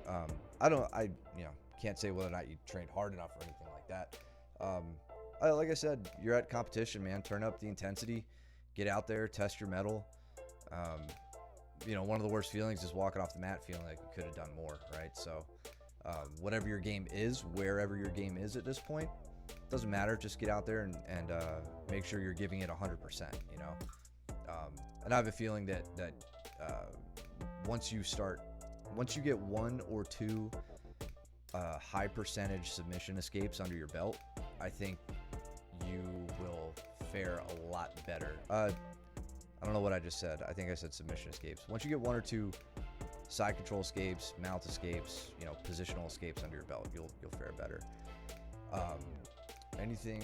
I can't say whether or not you trained hard enough or anything like that. Like I said, you're at competition, man. Turn up the intensity. Get out there, test your mettle. One of the worst feelings is walking off the mat feeling like you could have done more, right? So, whatever your game is, wherever your game is at this point, doesn't matter. Just get out there and make sure you're giving it 100%. And I have a feeling that once you get one or two high percentage submission escapes under your belt, I think you will fare a lot better. I don't know what I just said. I think I said submission escapes. Once you get 1 or 2 side control escapes, mount escapes, positional escapes under your belt, you'll fare better.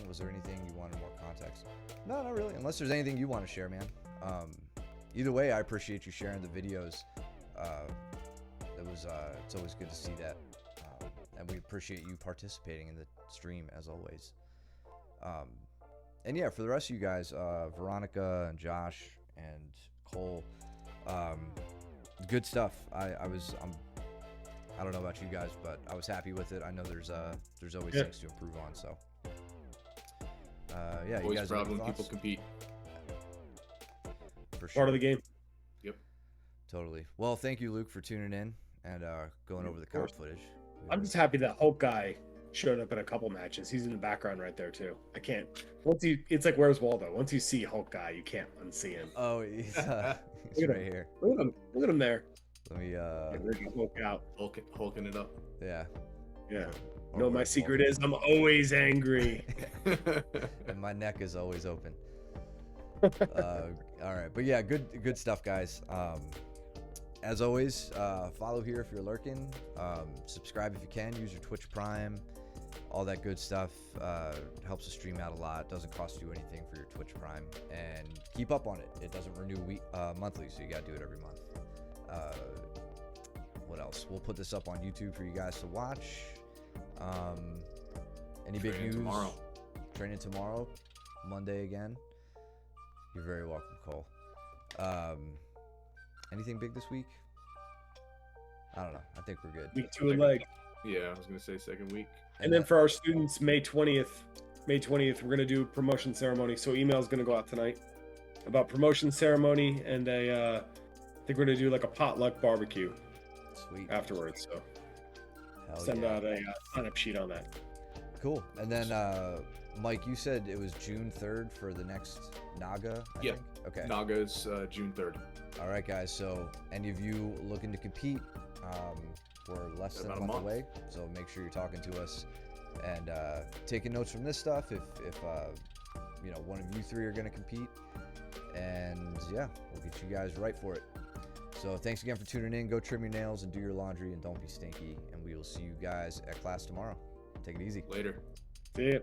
Was there anything you wanted more context? No, not really. Unless there's anything you want to share, man. Either way, I appreciate you sharing the videos. It's always good to see that, and we appreciate you participating in the stream as always. And yeah, for the rest of you guys, Veronica and Josh and Cole, good stuff. I don't know about you guys, but I was happy with it. I know there's always things to improve on. So yeah, Always you guys proud have any when people thoughts? compete. For sure. Part of the game. Yep. Totally. Well, thank you, Luke, for tuning in and going over the comp footage. I'm just happy that Hulk guy showed up in a couple matches. He's in the background right there too. I can't. It's like Where's Waldo? Once you see Hulk guy, you can't unsee him. Oh, he's right here. Look at him. Look at him there. Let me Hulk out. Hulking it up. yeah. Yeah. Or No, my Where's secret Waldo? is I'm always angry. And my neck is always open. All right, but yeah, good stuff, guys. As always, follow here if you're lurking. Subscribe if you can. Use your Twitch Prime. All that good stuff helps the stream out a lot. Doesn't cost you anything for your Twitch Prime, and keep up on it. It doesn't renew monthly, so you gotta do it every month. What else? We'll put this up on YouTube for you guys to watch. Any big Training news? tomorrow. Training tomorrow, Monday again. You're very welcome, Cole. Anything big this week? I don't know. I think we're good. Week 2 of leg. Yeah, I was gonna say second week. And then for our students, May 20th, we're gonna do promotion ceremony. So email is gonna go out tonight about promotion ceremony, and I think we're gonna do like a potluck barbecue Sweet. afterwards. So Hell send yeah. out a sign-up sheet on that. Cool. And then Mike, you said it was June 3rd for the next Naga, I Yep. think? Okay. Naga's June 3rd. All right, guys. So any of you looking to compete, we're less than a About a month month. away. So make sure you're talking to us and taking notes from this stuff if one of you 3 are going to compete. And yeah, we'll get you guys right for it. So thanks again for tuning in. Go trim your nails and do your laundry and don't be stinky. And we will see you guys at class tomorrow. Take it easy. Later. See ya.